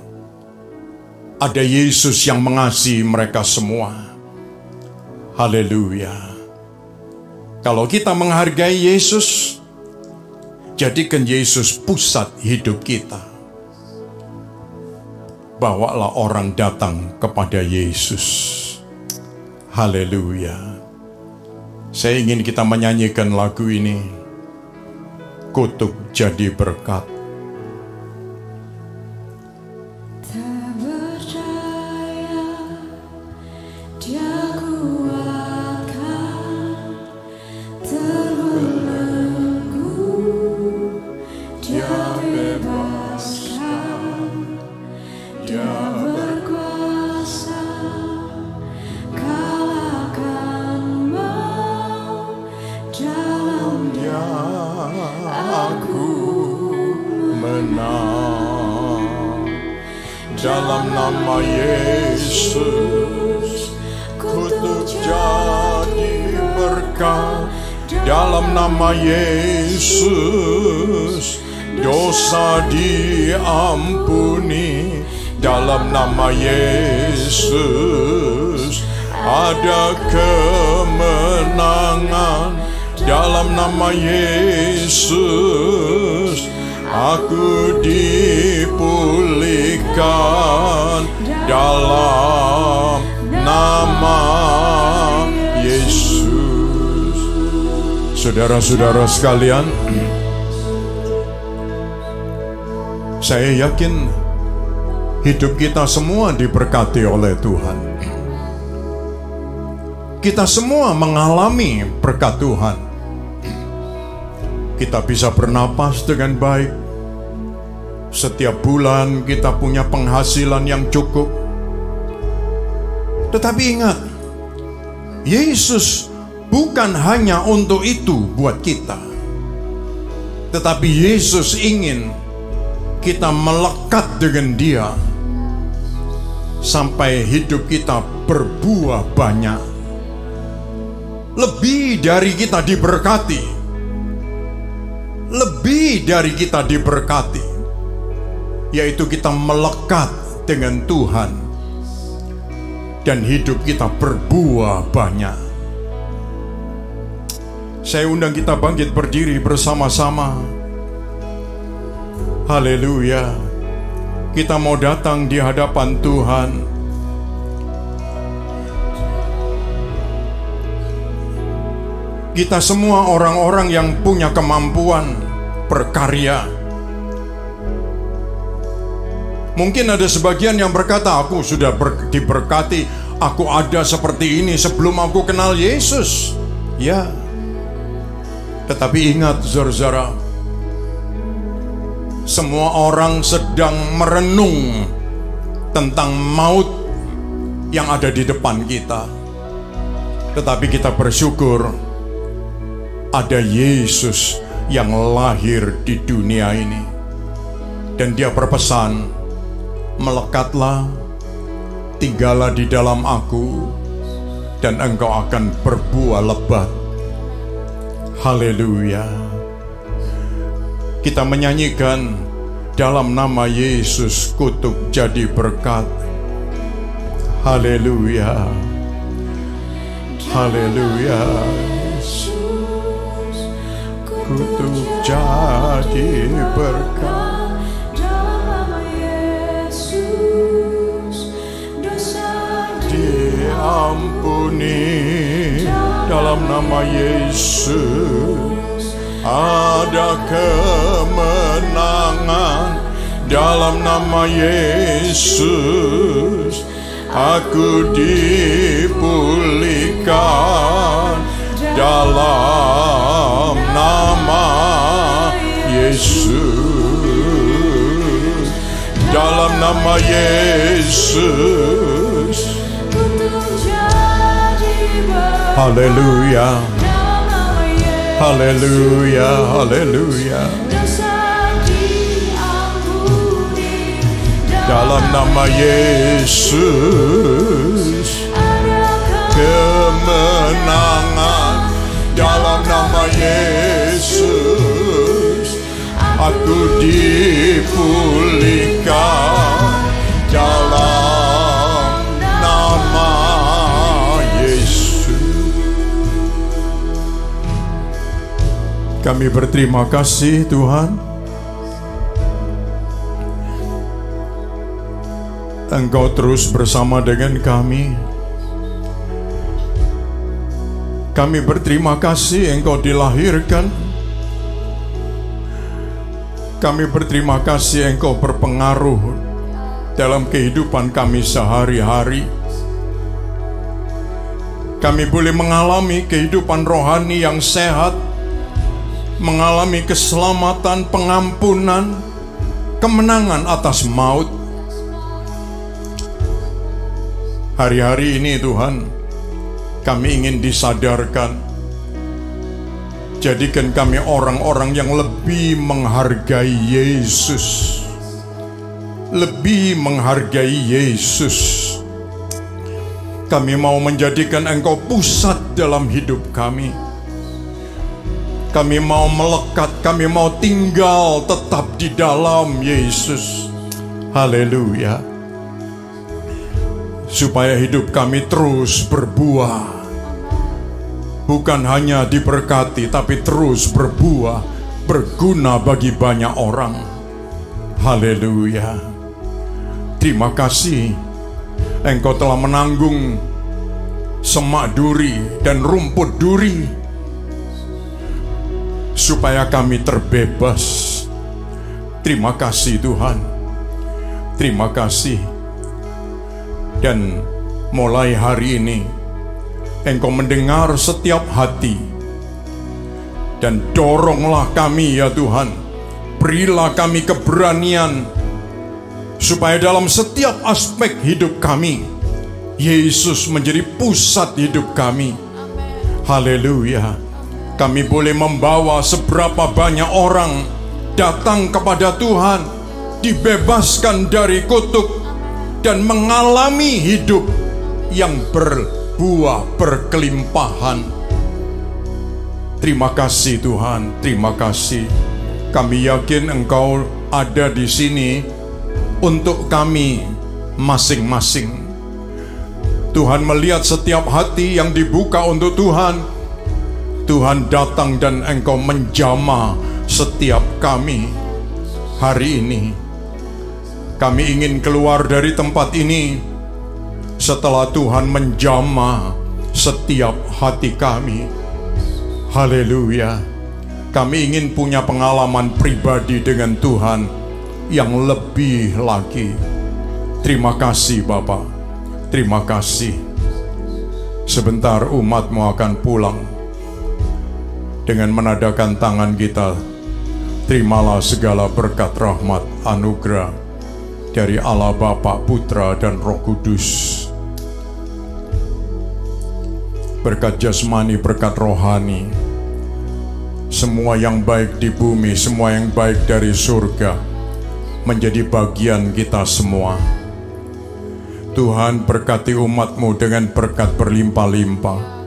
Ada Yesus yang mengasihi mereka semua. Haleluya. Kalau kita menghargai Yesus, jadikan Yesus pusat hidup kita. Bawalah orang datang kepada Yesus. Haleluya. Saya ingin kita menyanyikan lagu ini. Kutuk jadi berkat. Tak berdaya, Dia kuatkan, terbelenggu, Dia bebaskan, Dia berkuasa, kalahkan maut, dalam Dia Aku menang. Dalam nama Yesus, kutuk jadi berkat. Dalam nama Yesus, dosa diampuni. Dalam nama Yesus, ada kemenangan. Dalam nama Yesus, aku dipulihkan. Dalam nama Yesus. Saudara-saudara sekalian, saya yakin hidup kita semua diberkati oleh Tuhan. Kita semua mengalami berkat Tuhan. Kita bisa bernapas dengan baik. Setiap bulan kita punya penghasilan yang cukup. Tetapi ingat, Yesus bukan hanya untuk itu buat kita. Tetapi Yesus ingin kita melekat dengan Dia sampai hidup kita berbuah banyak. Lebih dari kita diberkati. Lebih dari kita diberkati, yaitu kita melekat dengan Tuhan dan hidup kita berbuah banyak. Saya undang kita bangkit berdiri bersama-sama. Haleluya. Kita mau datang di hadapan Tuhan. Kita semua orang-orang yang punya kemampuan berkarya. Mungkin ada sebagian yang berkata, aku sudah diberkati, aku ada seperti ini sebelum aku kenal Yesus. Ya, tetapi ingat saudara, semua orang sedang merenung tentang maut yang ada di depan kita. Tetapi kita bersyukur ada Yesus yang lahir di dunia ini. Dan Dia berpesan, melekatlah, tinggallah di dalam aku, dan engkau akan berbuah lebat. Haleluya. Kita menyanyikan, dalam nama Yesus kutuk jadi berkat. Haleluya. Haleluya. Kutuk jadi berkat. dalam nama Yesus, dosa diampuni. Dalam nama Yesus, ada kemenangan. Dalam nama Yesus, aku dipulihkan. Dalam nama Yesus, dalam nama Yesus, haleluya, haleluya, haleluya. Dalam nama Yesus, kemenangan. Dalam nama Yesus, aku dipulihkan. Dalam nama Yesus. Kami berterima kasih Tuhan, Engkau terus bersama dengan kami. Kami berterima kasih Engkau dilahirkan Kami berterima kasih Engkau berpengaruh dalam kehidupan kami sehari-hari. Kami boleh mengalami kehidupan rohani yang sehat, mengalami keselamatan, pengampunan, kemenangan atas maut. Hari-hari ini Tuhan, kami ingin disadarkan, jadikan kami orang-orang yang lebih menghargai Yesus, lebih menghargai Yesus. Kami mau menjadikan Engkau pusat dalam hidup kami. Kami mau melekat, kami mau tinggal tetap di dalam Yesus. Haleluya. Supaya hidup kami terus berbuah. Bukan hanya diberkati, tapi terus berbuah, berguna bagi banyak orang. Haleluya. Terima kasih Engkau telah menanggung semak duri dan rumput duri supaya kami terbebas. Terima kasih Tuhan. Terima kasih. Dan mulai hari ini Engkau mendengar setiap hati, dan doronglah kami ya Tuhan. Berilah kami keberanian supaya dalam setiap aspek hidup kami Yesus menjadi pusat hidup kami. Haleluya. Kami boleh membawa seberapa banyak orang datang kepada Tuhan, dibebaskan dari kutuk, dan mengalami hidup yang berbuah berkelimpahan. Terima kasih Tuhan, terima kasih. Kami yakin Engkau ada di sini untuk kami masing-masing. Tuhan melihat setiap hati yang dibuka untuk Tuhan. Tuhan datang dan Engkau menjamah setiap kami. Hari ini kami ingin keluar dari tempat ini setelah Tuhan menjamah setiap hati kami. Haleluya. Kami ingin punya pengalaman pribadi dengan Tuhan yang lebih lagi. Terima kasih Bapa. Terima kasih. Sebentar umat-Mu akan pulang. Dengan menadakan tangan kita, terimalah segala berkat rahmat anugerah dari Allah Bapa, Putra, dan Roh Kudus. Berkat jasmani, berkat rohani, semua yang baik di bumi, semua yang baik dari surga menjadi bagian kita semua. Tuhan berkati umat-Mu dengan berkat berlimpah-limpah.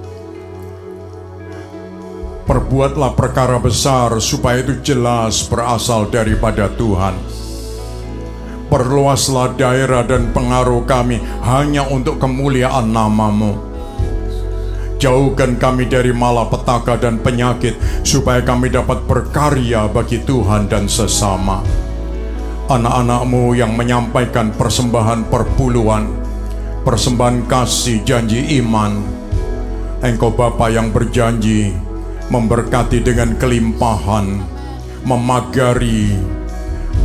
Perbuatlah perkara besar supaya itu jelas berasal daripada Tuhan. Perluaslah daerah dan pengaruh kami hanya untuk kemuliaan nama-Mu. Jauhkan kami dari malapetaka dan penyakit supaya kami dapat berkarya bagi Tuhan dan sesama. Anak-anak-Mu yang menyampaikan persembahan perpuluhan, persembahan kasih, janji iman, Engkau Bapa yang berjanji memberkati dengan kelimpahan, memagari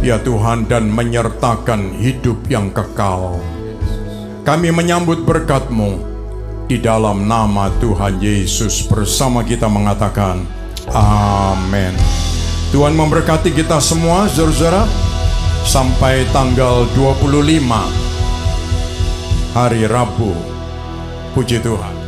ya Tuhan, dan menyertakan hidup yang kekal. Kami menyambut berkat-Mu di dalam nama Tuhan Yesus. Bersama kita mengatakan amin. Tuhan memberkati kita semua saudara-saudara. Sampai tanggal 25 hari Rabu. Puji Tuhan.